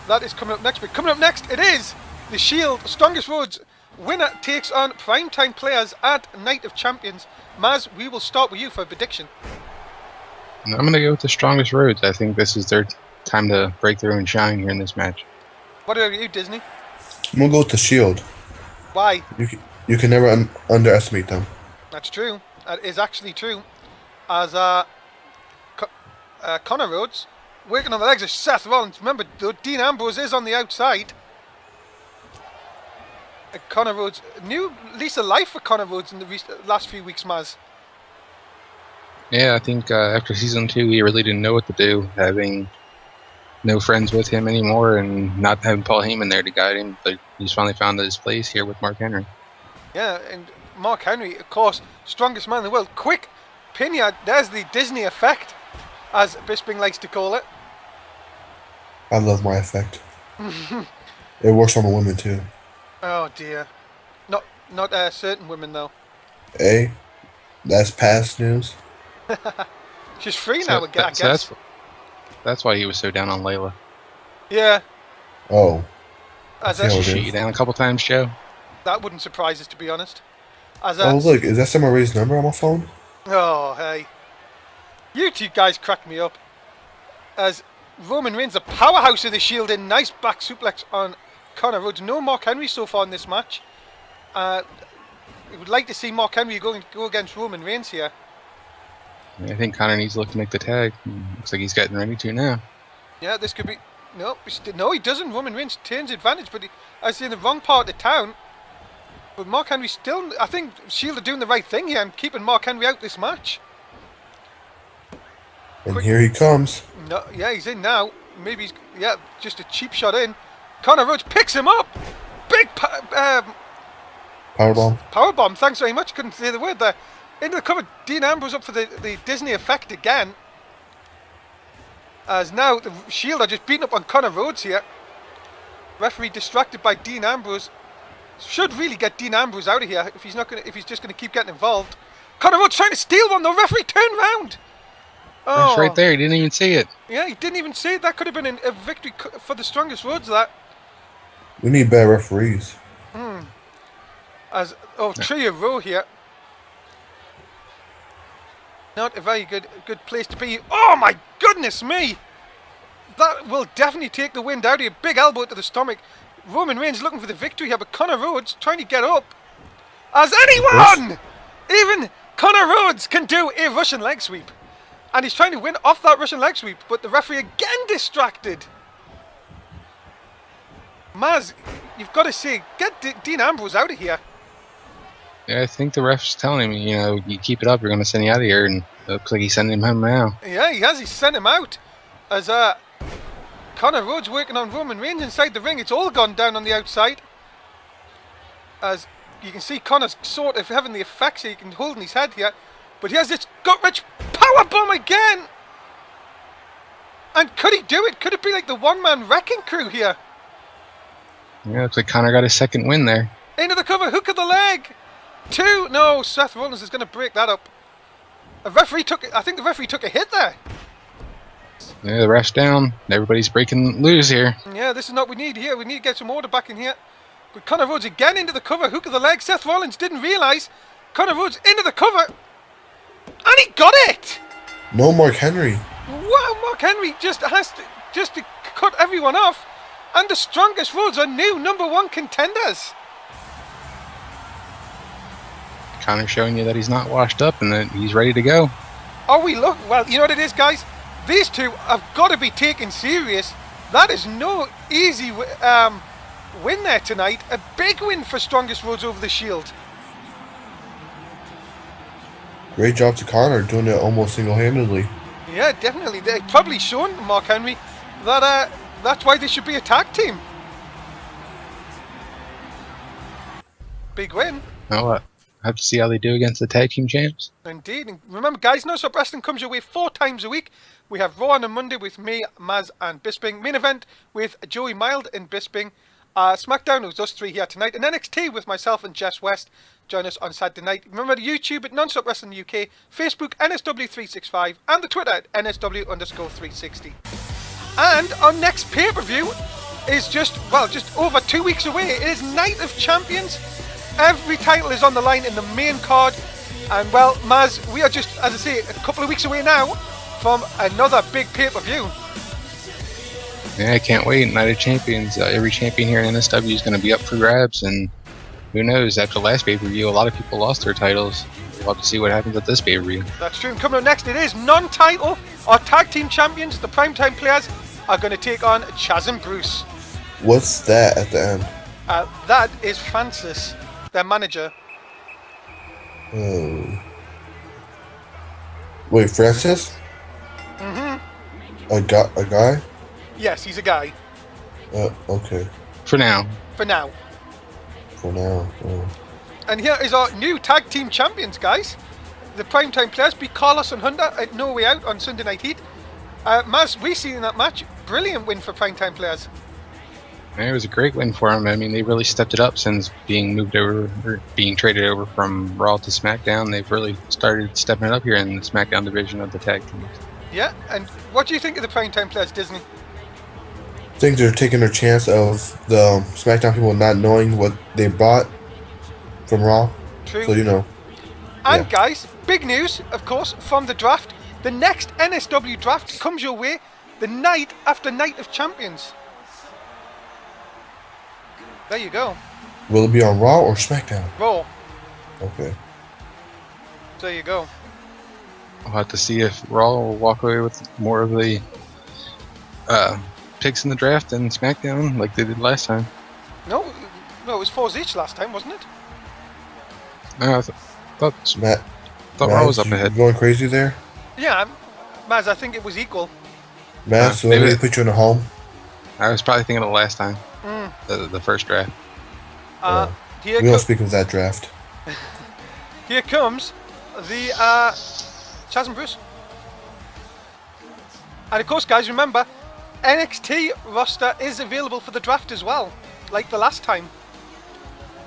[SPEAKER 1] that is coming up next. But coming up next, it is the Shield Strongest Rhodes winner takes on primetime players at Night of Champions. Mazz, we will start with you for a prediction.
[SPEAKER 2] I'm going to go with the Strongest Rhodes. I think this is their time to break through and shine here in this match.
[SPEAKER 1] What about you, Disney?
[SPEAKER 3] I'm gonna go with the Shield.
[SPEAKER 1] Why?
[SPEAKER 3] You can never underestimate them.
[SPEAKER 1] That's true. That is actually true. As Connor Rhodes working on the legs of Seth Rollins. Remember, though, Dean Ambrose is on the outside. Connor Rhodes, new lease of life for Connor Rhodes in the last few weeks, Mazz.
[SPEAKER 2] Yeah, I think after season 2, he really didn't know what to do, having no friends with him anymore and not having Paul Heyman there to guide him. But he's finally found his place here with Mark Henry.
[SPEAKER 1] Yeah, and Mark Henry, of course, strongest man in the world. Quick pin yard. There's the Disney effect, as Bisping likes to call it.
[SPEAKER 3] I love my effect. It works on the women too.
[SPEAKER 1] Oh dear. Not certain women though.
[SPEAKER 3] Hey, that's past news.
[SPEAKER 1] She's free now, I guess.
[SPEAKER 2] That's why he was so down on Layla.
[SPEAKER 1] Yeah.
[SPEAKER 3] Oh.
[SPEAKER 1] As
[SPEAKER 2] She shoot you down a couple times, Joe.
[SPEAKER 1] That wouldn't surprise us, to be honest.
[SPEAKER 3] Oh look, is that Summer Rae's number on my phone?
[SPEAKER 1] Oh hey. You two guys crack me up. As Roman Reigns, a powerhouse of the Shield, in nice back suplex on Connor Rhodes. No Mark Henry so far in this match. I would like to see Mark Henry go against Roman Reigns here.
[SPEAKER 2] I think Connor needs to look to make the tag. Looks like he's getting ready to now.
[SPEAKER 1] Yeah, this could be... No, he doesn't. Roman Reigns turns advantage, but I see in the wrong part of town. But Mark Henry still... I think Shield are doing the right thing here and keeping Mark Henry out this match.
[SPEAKER 3] And here he comes.
[SPEAKER 1] No, yeah, he's in now. Maybe he's... Yeah, just a cheap shot in. Connor Rhodes picks him up. Big...
[SPEAKER 3] Powerbomb.
[SPEAKER 1] Powerbomb, thanks very much. Couldn't say the word there. Into the cover, Dean Ambrose up for the Disney effect again. As now the Shield are just beating up on Connor Rhodes here. Referee distracted by Dean Ambrose. Should really get Dean Ambrose out of here if he's just gonna keep getting involved. Connor Rhodes trying to steal one, the referee turned round.
[SPEAKER 2] Oh, it's right there, he didn't even see it.
[SPEAKER 1] Yeah, he didn't even see it. That could have been a victory for the strongest Rhodes, that.
[SPEAKER 3] We need better referees.
[SPEAKER 1] As Trio Row here. Not a very good place to be. Oh my goodness me! That will definitely take the wind out of you. Big elbow to the stomach. Roman Reigns looking for the victory here, but Connor Rhodes trying to get up. As anyone! Even Connor Rhodes can do a Russian leg sweep. And he's trying to win off that Russian leg sweep, but the referee again distracted. Mazz, you've got to say, get Dean Ambrose out of here.
[SPEAKER 2] Yeah, I think the ref's telling him, you keep it up, we're going to send you out of here, and it looks like he's sending him home now.
[SPEAKER 1] Yeah, he has. He's sent him out. As Connor Rhodes working on Roman Reigns inside the ring. It's all gone down on the outside. As you can see, Connor's sort of having the effects here. He can hold in his head here. But he has this gut-wrench powerbomb again. And could he do it? Could it be like the one-man wrecking crew here?
[SPEAKER 2] Yeah, looks like Connor got his second win there.
[SPEAKER 1] Into the cover, hook of the leg. 2. No, Seth Rollins is going to break that up. I think the referee took a hit there.
[SPEAKER 2] Yeah, the ref's down. Everybody's breaking loose here.
[SPEAKER 1] Yeah, this is what we need here. We need to get some order back in here. But Connor Rhodes again into the cover, hook of the leg. Seth Rollins didn't realise. Connor Rhodes into the cover. And he got it!
[SPEAKER 3] No Mark Henry.
[SPEAKER 1] Wow, Mark Henry just to cut everyone off. And the strongest Rhodes are new #1 contenders.
[SPEAKER 2] Connor showing you that he's not washed up and that he's ready to go.
[SPEAKER 1] Well, you know what it is, guys? These two have got to be taken serious. That is no easy win there tonight. A big win for strongest Rhodes over the Shield.
[SPEAKER 3] Great job to Connor, doing it almost single-handedly.
[SPEAKER 1] Yeah, definitely. They've probably shown Mark Henry that that's why they should be a tag team. Big win.
[SPEAKER 2] Oh, I have to see how they do against the tag team champs.
[SPEAKER 1] Indeed. And remember, guys, Non-Stop Wrestling comes your way 4 times a week. We have Raw on a Monday with me, Mazz, and Bisping. Main event with Joey Mild and Bisping. Smackdown was us 3 here tonight. And NXT with myself and Jess West. Join us on Saturday night. Remember the YouTube at Non-Stop Wrestling UK, Facebook NSW365, and the Twitter at NSW_360. And our next pay-per-view is just over 2 weeks away. It is Night of Champions. Every title is on the line in the main card. And well, Mazz, we are just, as I say, a couple of weeks away now from another big pay-per-view.
[SPEAKER 2] Yeah, I can't wait. Night of Champions. Every champion here in NSW is going to be up for grabs, and who knows, after the last pay-per-view, a lot of people lost their titles. We'll have to see what happens at this pay-per-view.
[SPEAKER 1] That's true. And coming up next, it is non-title. Our tag team champions, the Primetime Players, are going to take on Chaz and Bruce.
[SPEAKER 3] What's that at the end?
[SPEAKER 1] That is Francis, their manager.
[SPEAKER 3] Oh. Wait, Francis?
[SPEAKER 1] Mm-hmm.
[SPEAKER 3] A guy?
[SPEAKER 1] Yes, he's a guy.
[SPEAKER 3] Okay.
[SPEAKER 2] For now.
[SPEAKER 1] For now.
[SPEAKER 3] Oh.
[SPEAKER 1] And here is our new tag team champions, guys. The Primetime Players beat Carlos and Hunter at No Way Out on Sunday Night Heat. Mazz, we seen in that match, brilliant win for Primetime Players.
[SPEAKER 2] Yeah, it was a great win for them. I mean, they really stepped it up since being moved over, or being traded over from Raw to SmackDown. They've really started stepping it up here in the SmackDown division of the tag teams.
[SPEAKER 1] Yeah, and what do you think of the Primetime Players, Disney?
[SPEAKER 3] I think they're taking their chance of the SmackDown people not knowing what they bought from Raw.
[SPEAKER 1] True.
[SPEAKER 3] So,
[SPEAKER 1] And
[SPEAKER 3] yeah.
[SPEAKER 1] guys, big news, of course, from the draft. The next NSW draft comes your way the night after Night of Champions. There you go.
[SPEAKER 3] Will it be on Raw or SmackDown?
[SPEAKER 1] Raw.
[SPEAKER 3] Okay.
[SPEAKER 1] There you go.
[SPEAKER 2] I'll have to see if Raw will walk away with more of the picks in the draft than SmackDown like they did last time.
[SPEAKER 1] No, it was 4 each last time, wasn't it?
[SPEAKER 2] I thought
[SPEAKER 3] Matt,
[SPEAKER 2] Raw was up ahead.
[SPEAKER 3] You going crazy there?
[SPEAKER 1] Yeah, Mazz, I think it was equal.
[SPEAKER 3] Matt, so
[SPEAKER 2] maybe
[SPEAKER 3] they put you in a home?
[SPEAKER 2] I was probably thinking of the last time, the first draft.
[SPEAKER 1] Here
[SPEAKER 3] We don't speak of that draft.
[SPEAKER 1] Here comes the Chaz and Bruce. And of course, guys, remember, NXT roster is available for the draft as well, like the last time.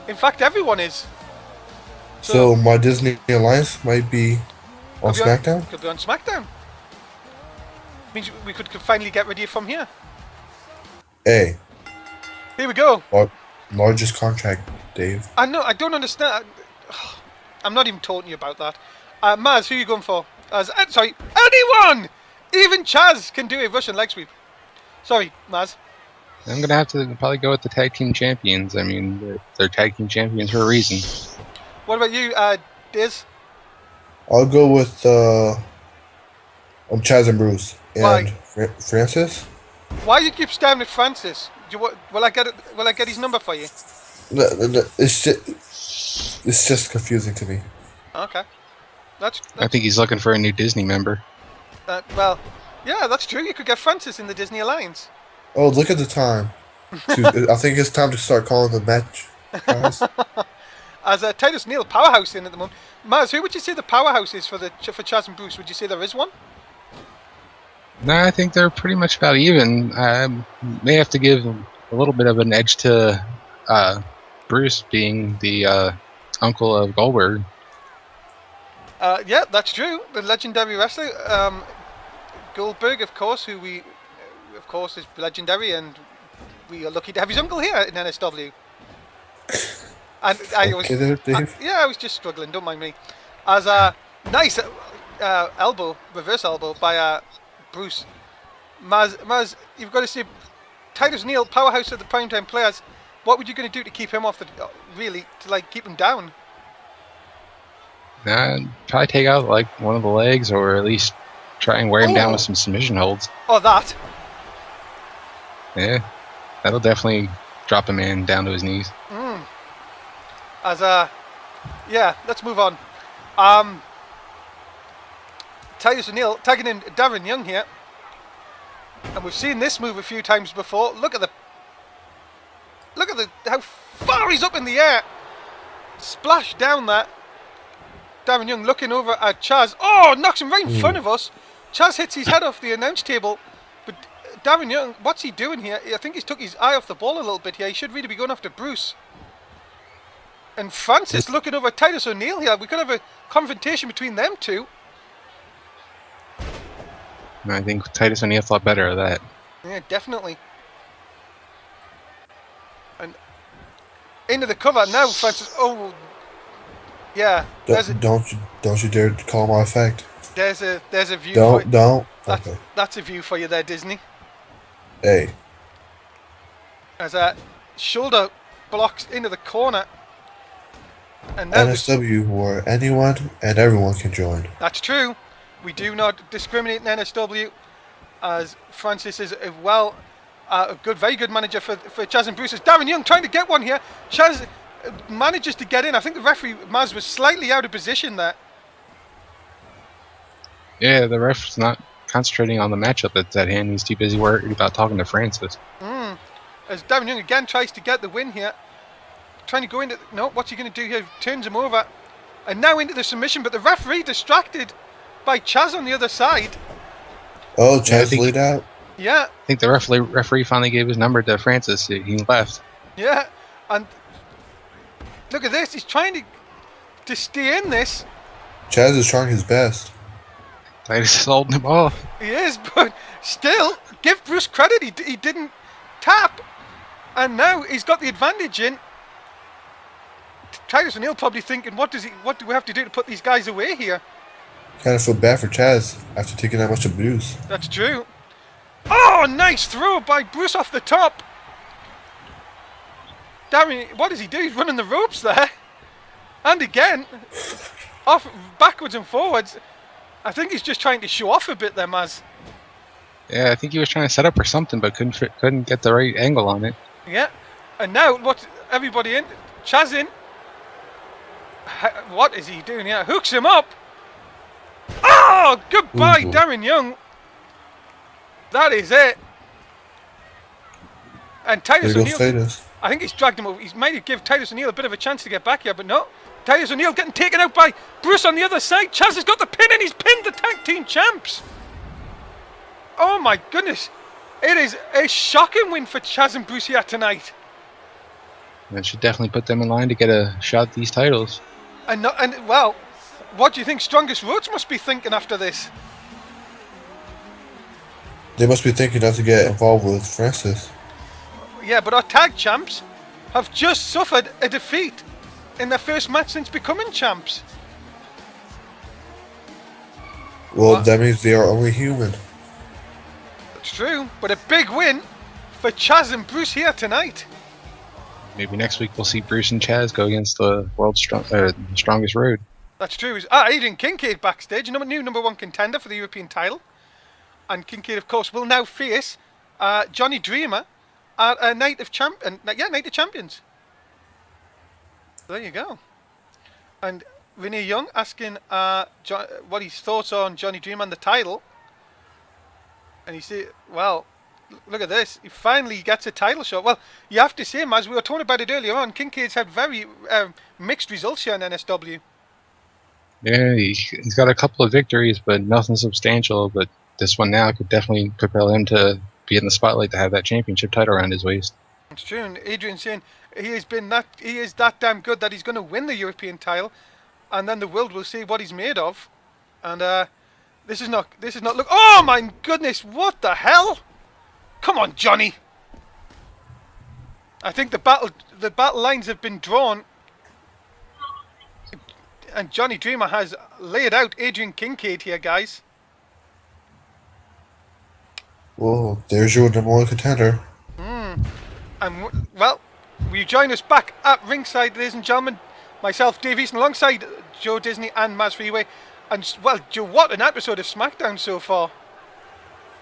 [SPEAKER 1] In fact, everyone is.
[SPEAKER 3] So my Disney Alliance might be on SmackDown?
[SPEAKER 1] Could be on SmackDown. Means we could finally get rid of you from here.
[SPEAKER 3] Hey.
[SPEAKER 1] Here we go.
[SPEAKER 3] Largest contract, Dave.
[SPEAKER 1] I know, I don't understand. I'm not even talking to you about that. Mazz, who are you going for? Sorry, anyone! Even Chaz can do a Russian leg sweep. Sorry, Mazz.
[SPEAKER 2] I'm going to have to probably go with the tag team champions. I mean, they're tag team champions for a reason.
[SPEAKER 1] What about you, Diz?
[SPEAKER 3] I'll go with Chaz and Bruce. And Francis?
[SPEAKER 1] Why do you keep staring at Francis? Will I get his number for you?
[SPEAKER 3] No, it's just confusing to me.
[SPEAKER 1] Okay.
[SPEAKER 2] I think he's looking for a new Disney member.
[SPEAKER 1] Well, yeah, that's true. You could get Francis in the Disney Alliance.
[SPEAKER 3] Oh, look at the time. I think it's time to start calling the match, guys.
[SPEAKER 1] As Titus Neal powerhouse in at the moment. Mazz, who would you say the powerhouse is for Chaz and Bruce? Would you say there is one?
[SPEAKER 2] No, I think they're pretty much about even. I may have to give a little bit of an edge to Bruce being the uncle of Goldberg.
[SPEAKER 1] Yeah, that's true. The legendary wrestler, Goldberg, of course, is legendary, and we are lucky to have his uncle here in NSW. And I was just struggling. Don't mind me. As a nice reverse elbow by Bruce. Mazz, you've got to see Titus Neal, powerhouse of the primetime players. What were you going to do to keep him off the keep him down?
[SPEAKER 2] Probably take out like one of the legs, or at least try and wear him down with some submission holds.
[SPEAKER 1] Oh, that.
[SPEAKER 2] Yeah, that'll definitely drop a man down to his knees.
[SPEAKER 1] Yeah, let's move on. Titus O'Neil tagging in Darren Young here, and we've seen this move a few times before. Look at how far he's up in the air. Splash down that. Darren Young looking over at Chaz. Oh, knocks him right in front of us. Chaz hits his head off the announce table. But Darren Young, what's he doing here? I think he's took his eye off the ball a little bit here. He should really be going after Bruce. And Francis looking over at Titus O'Neil here. We could have a confrontation between them two.
[SPEAKER 2] I think Titus O'Neil thought better of that.
[SPEAKER 1] Yeah, definitely. And into the cover now, Francis. Oh, yeah.
[SPEAKER 3] Don't you dare call my effect.
[SPEAKER 1] There's a view.
[SPEAKER 3] Don't.
[SPEAKER 1] That's a view for you there, Disney.
[SPEAKER 3] Hey.
[SPEAKER 1] As a shoulder blocks into the corner. And
[SPEAKER 3] NSW, where anyone and everyone can join.
[SPEAKER 1] That's true. We do not discriminate in NSW, as Francis is a very good manager for Chaz and Bruce. Darren Young trying to get one here. Chaz manages to get in. I think the referee, Mazz, was slightly out of position there.
[SPEAKER 2] Yeah, the ref's not concentrating on the matchup that's at hand. He's too busy worried about talking to Francis.
[SPEAKER 1] As Darren Young again tries to get the win here. Trying to go into... No, what's he going to do here? Turns him over. And now into the submission, but the referee distracted by Chaz on the other side.
[SPEAKER 3] Oh, Chaz laid out?
[SPEAKER 1] Yeah.
[SPEAKER 2] I think the referee finally gave his number to Francis. He left.
[SPEAKER 1] Yeah, and look at this. He's trying to stay in this.
[SPEAKER 3] Chaz is trying his best.
[SPEAKER 2] Titus is holding him off.
[SPEAKER 1] He is, but still, give Bruce credit. He didn't tap, and now he's got the advantage in. Titus O'Neil probably thinking, what do we have to do to put these guys away here?
[SPEAKER 3] Kind of feel bad for Chaz after taking that much abuse.
[SPEAKER 1] That's true. Oh, nice throw by Bruce off the top. Darren, what does he do? He's running the ropes there. And again, off backwards and forwards. I think he's just trying to show off a bit there, Mazz.
[SPEAKER 2] Yeah, I think he was trying to set up for something, but couldn't get the right angle on it.
[SPEAKER 1] Yeah, and now everybody in, Chaz in. What is he doing here? Hooks him up. Oh, goodbye, Darren Young. That is it. And Titus O'Neil. I think he's dragged him over. He might have given Titus O'Neil a bit of a chance to get back here, but no. Titus O'Neil getting taken out by Bruce on the other side. Chaz has got the pin and he's pinned the tag team champs. Oh my goodness. It is a shocking win for Chaz and Bruce here tonight.
[SPEAKER 2] That should definitely put them in line to get a shot at these titles.
[SPEAKER 1] And well, what do you think Strongest Roads must be thinking after this?
[SPEAKER 3] They must be thinking not to get involved with Francis.
[SPEAKER 1] Yeah, but our tag champs have just suffered a defeat in their first match since becoming champs.
[SPEAKER 3] Well,
[SPEAKER 1] What?
[SPEAKER 3] that means they are only human.
[SPEAKER 1] It's true, but a big win for Chaz and Bruce here tonight.
[SPEAKER 2] Maybe next week we'll see Bruce and Chaz go against the strongest road.
[SPEAKER 1] That's true. Adrian Kincaid backstage, new number one contender for the European title. And Kincaid, of course, will now face Johnny Dreamer at a Night of Champions. There you go. And Renee Young asking what his thoughts are on Johnny Dreamer and the title. And he said, well, look at this. He finally gets a title shot. Well, you have to say, as we were talking about it earlier on, Kincaid's had very mixed results here in NSW.
[SPEAKER 2] Yeah, he's got a couple of victories, but nothing substantial. But this one now could definitely propel him to be in the spotlight to have that championship title around his waist.
[SPEAKER 1] It's true. And Adrian's saying he is that damn good that he's going to win the European title, and then the world will see what he's made of. And this is not look. Oh my goodness! What the hell? Come on, Johnny. I think the battle lines have been drawn, and Johnny Dreamer has laid out Adrian Kincaid here, guys.
[SPEAKER 3] Well, there's your number one contender.
[SPEAKER 1] And well, will you join us back at ringside, ladies and gentlemen? Myself, Dave Easton, alongside Joe Disney and Mazz Freeway. And well, Joe, what an episode of Smackdown so far.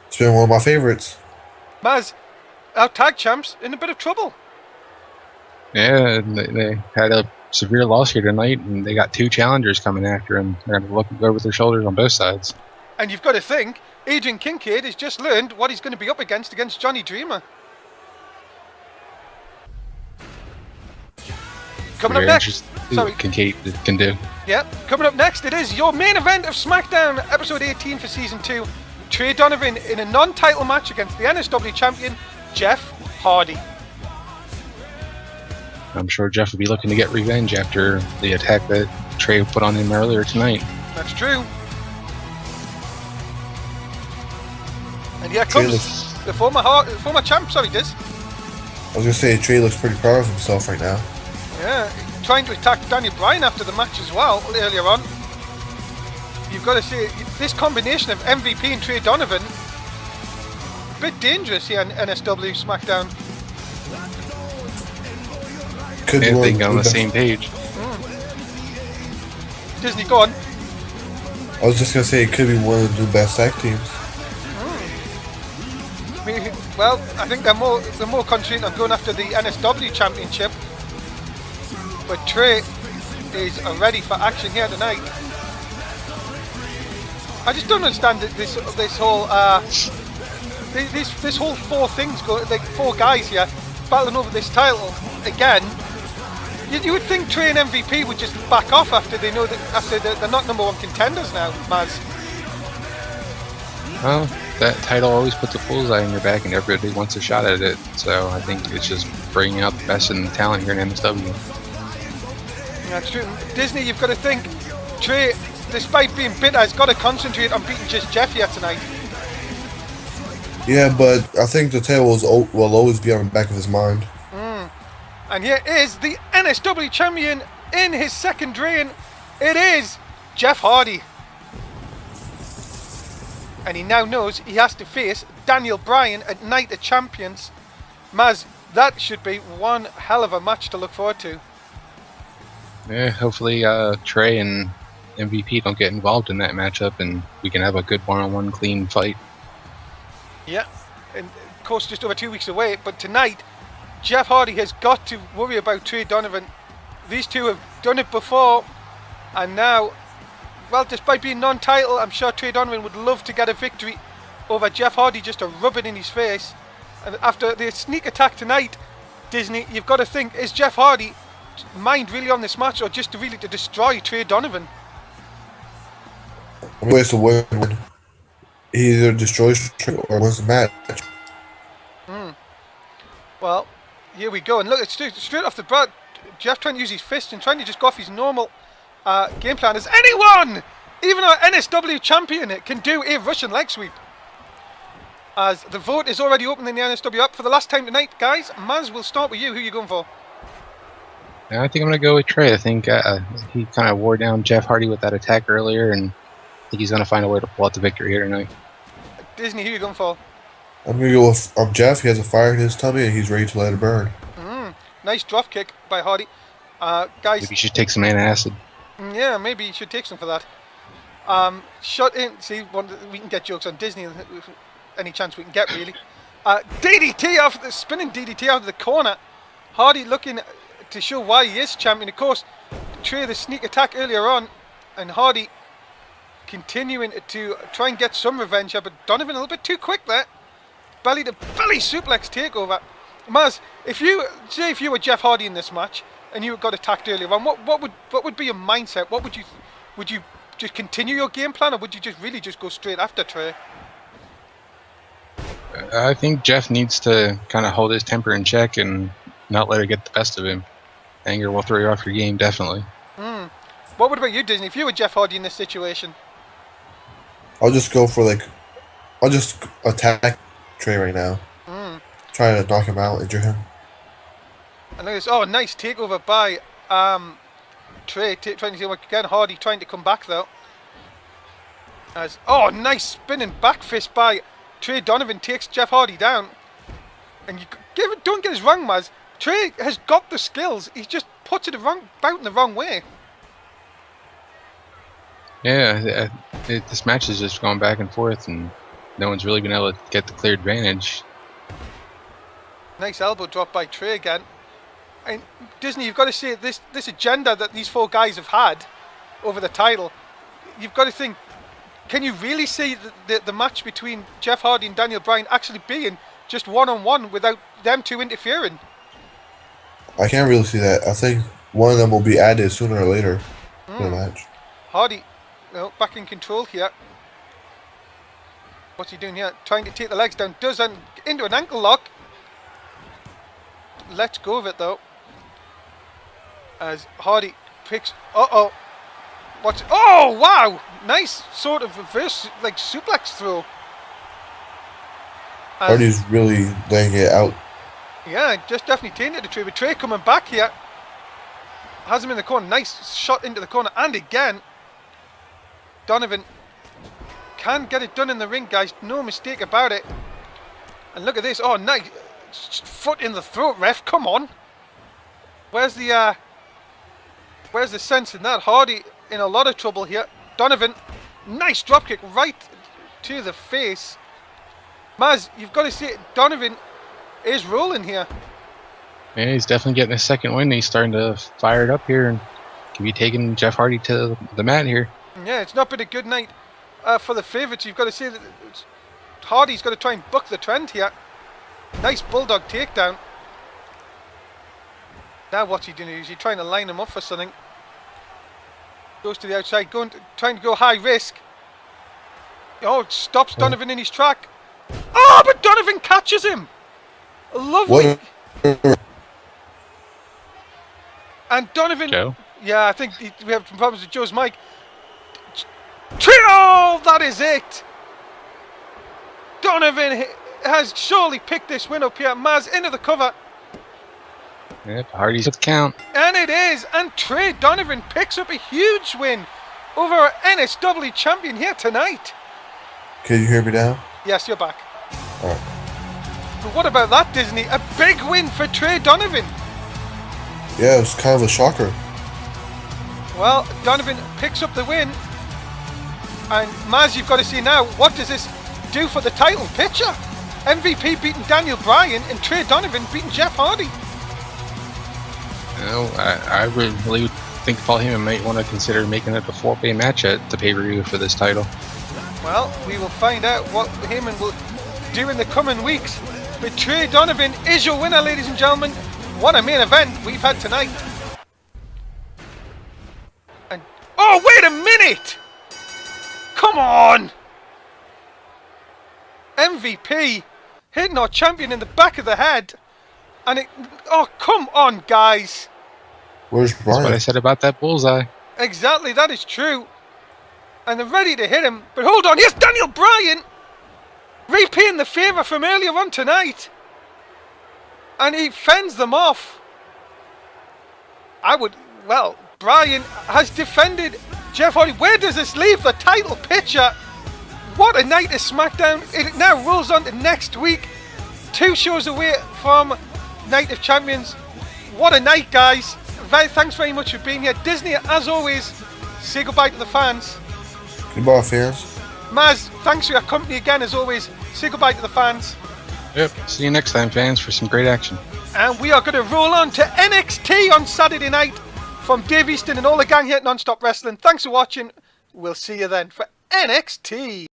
[SPEAKER 3] It's been one of my favorites.
[SPEAKER 1] Mazz, our tag champs in a bit of trouble.
[SPEAKER 2] Yeah, and they had a severe loss here tonight, and they got two challengers coming after him. They're going to look over their shoulders on both sides.
[SPEAKER 1] And you've got to think, Adrian Kincaid has just learned what he's going to be up against Johnny Dreamer. Coming up next, sorry,
[SPEAKER 2] Kincaid can do.
[SPEAKER 1] Yeah, coming up next, it is your main event of SmackDown, episode 18 for season 2. Trey Donovan in a non-title match against the NSW champion, Jeff Hardy.
[SPEAKER 2] I'm sure Jeff will be looking to get revenge after the attack that Trey put on him earlier tonight.
[SPEAKER 1] That's true. And here
[SPEAKER 3] Trey
[SPEAKER 1] comes
[SPEAKER 3] looks-
[SPEAKER 1] the former champ, sorry, Diz.
[SPEAKER 3] I was gonna say Trey looks pretty proud of himself right now.
[SPEAKER 1] Yeah, trying to attack Daniel Bryan after the match as well, earlier on. You've got to say, this combination of MVP and Trey Donovan, a bit dangerous here in NSW SmackDown.
[SPEAKER 3] Could be
[SPEAKER 2] And
[SPEAKER 3] one
[SPEAKER 2] they
[SPEAKER 3] of
[SPEAKER 2] get on the
[SPEAKER 3] best-
[SPEAKER 2] same page.
[SPEAKER 1] Disney, go on.
[SPEAKER 3] I was just gonna say it could be one of the new best tag teams.
[SPEAKER 1] Well, I think they're more concentrating on going after the NSW championship. But Trey is ready for action here tonight. I just don't understand this whole this whole four things go, like four guys here battling over this title again. You would think Trey and MVP would just back off after they know that they're not number one contenders now, Mazz.
[SPEAKER 2] Well, that title always puts a bullseye in your back, and everybody wants a shot at it. So I think it's just bringing out the best in the talent here in NSW.
[SPEAKER 1] That's true. Disney, you've got to think, Trey, despite being bitter, has got to concentrate on beating just Jeff here tonight.
[SPEAKER 3] Yeah, but I think the title will always be on the back of his mind.
[SPEAKER 1] And here is the NSW champion in his second reign. It is Jeff Hardy. And he now knows he has to face Daniel Bryan at Night of Champions. Mazz, that should be one hell of a match to look forward to.
[SPEAKER 2] Yeah, hopefully Trey and MVP don't get involved in that matchup, and we can have a good one-on-one clean fight.
[SPEAKER 1] Yeah, and of course just over 2 weeks away, but tonight Jeff Hardy has got to worry about Trey Donovan. These two have done it before, and now, well, despite being non-title, I'm sure Trey Donovan would love to get a victory over Jeff Hardy just to rub it in his face. And after the sneak attack tonight, Disney, you've got to think, is Jeff Hardy mind really on this match, or just to destroy Trey Donovan?
[SPEAKER 3] Ways to win. He either destroys Trey or wins the match.
[SPEAKER 1] Well, here we go, and look, it's straight off the bat. Jeff trying to use his fist and trying to just go off his normal game plan. As anyone, even our NSW champion, can do a Russian leg sweep. As the vote is already open in the NSW app for the last time tonight, guys. Mazz, we'll start with you. Who are you going for?
[SPEAKER 2] I think I'm going to go with Trey. I think he kind of wore down Jeff Hardy with that attack earlier, and I think he's going to find a way to pull out the victory here tonight.
[SPEAKER 1] Disney, who are you going for?
[SPEAKER 3] I'm going to go with Jeff. He has a fire in his tummy, and he's ready to let it burn.
[SPEAKER 1] Nice drop kick by Hardy. Guys,
[SPEAKER 2] maybe you should take some antacid. Yeah,
[SPEAKER 1] maybe you should take some for that. Shot in. See, we can get jokes on Disney. Any chance we can get, really. DDT spinning DDT out of the corner. Hardy looking to show why he is champion. Of course, Trey the sneak attack earlier on, and Hardy continuing to try and get some revenge here, but Donovan a little bit too quick there. Belly to belly suplex takeover. Mazz, if you were Jeff Hardy in this match and you got attacked earlier on, what would be your mindset? Would you just continue your game plan, or would you just go straight after Trey?
[SPEAKER 2] I think Jeff needs to kind of hold his temper in check and not let it get the best of him. Anger will throw you off your game, definitely.
[SPEAKER 1] What about you, Disney? If you were Jeff Hardy in this situation?
[SPEAKER 3] I'll just go for I'll just attack Trey right now. Try to knock him out, injure him.
[SPEAKER 1] And look at this. Oh, nice takeover by Trey. Trying to see what again. Hardy trying to come back though. Nice spinning back fist by Trey Donovan, takes Jeff Hardy down. And don't get us wrong, Mazz. Trey has got the skills. He just puts it about in the wrong way.
[SPEAKER 2] Yeah, this match has just gone back and forth, and no one's really been able to get the clear advantage.
[SPEAKER 1] Nice elbow drop by Trey again. And Disney, you've got to see this agenda that these four guys have had over the title. You've got to think, can you really see the match between Jeff Hardy and Daniel Bryan actually being just one-on-one without them two interfering?
[SPEAKER 3] I can't really see that. I think one of them will be added sooner or later for the match.
[SPEAKER 1] Hardy, back in control here. What's he doing here? Trying to take the legs down. Does into an ankle lock. Let's go of it though. As Hardy picks. Oh wow! Nice sort of reverse suplex throw.
[SPEAKER 3] Hardy's really laying it out.
[SPEAKER 1] Yeah, just definitely tainted the Trey. But Trey coming back here. Has him in the corner. Nice shot into the corner. And again, Donovan can get it done in the ring, guys. No mistake about it. And look at this. Oh, nice. Foot in the throat, ref. Come on. Where's the sense in that? Hardy in a lot of trouble here. Donovan, nice dropkick right to the face. Mazz, you've got to see it. Donovan is rolling here.
[SPEAKER 2] Yeah, he's definitely getting a second win. He's starting to fire it up here and can be taking Jeff Hardy to the mat here.
[SPEAKER 1] Yeah, it's not been a good night for the favourites. You've got to see that Hardy's got to try and buck the trend here. Nice bulldog takedown. Now what's he doing? Is he trying to line him up for something? Goes to the outside, trying to go high risk. Oh, it stops Donovan in his track. Oh, but Donovan catches him. Lovely. And Donovan.
[SPEAKER 2] Joe?
[SPEAKER 1] Yeah, I think we have some problems with Joe's mic. Oh, that is it. Donovan has surely picked this win up here. Mazz into the cover.
[SPEAKER 2] Yep, Hardy's at the count.
[SPEAKER 1] And it is. And Trey Donovan picks up a huge win over our NSW champion here tonight.
[SPEAKER 3] Can you hear me now?
[SPEAKER 1] Yes, you're back.
[SPEAKER 3] Alright.
[SPEAKER 1] But what about that, Disney? A big win for Trey Donovan.
[SPEAKER 3] Yeah, it was kind of a shocker.
[SPEAKER 1] Well, Donovan picks up the win. And Mazz, you've got to see now, what does this do for the title picture? MVP beating Daniel Bryan and Trey Donovan beating Jeff Hardy.
[SPEAKER 2] You know, I really think Paul Heyman might want to consider making it a 4-way match at the pay-per-view for this title.
[SPEAKER 1] Well, we will find out what Heyman will do in the coming weeks. But Trey Donovan is your winner, ladies and gentlemen. What a main event we've had tonight. And oh, wait a minute! Come on! MVP hitting our champion in the back of the head. And it... Oh, come on, guys.
[SPEAKER 3] Where's
[SPEAKER 2] That's
[SPEAKER 3] Brian?
[SPEAKER 2] what I said about that bullseye.
[SPEAKER 1] Exactly, that is true. And they're ready to hit him. But hold on, here's Daniel Bryan! Repaying the favour from earlier on tonight. And he fends them off. Well, Bryan has defended Jeff Hardy. Where does this leave the title picture? What a night is SmackDown. It now rolls on to next week. 2 shows away from Night of Champions. What a night, guys. Thanks very much for being here. Disney, as always, say goodbye to the fans.
[SPEAKER 3] Goodbye, fans.
[SPEAKER 1] Mazz, thanks for your company again, as always. Say goodbye to the fans.
[SPEAKER 2] Yep. See you next time, fans, for some great action.
[SPEAKER 1] And we are going to roll on to NXT on Saturday night from Dave Easton and all the gang here at Non-Stop Wrestling. Thanks for watching. We'll see you then for NXT.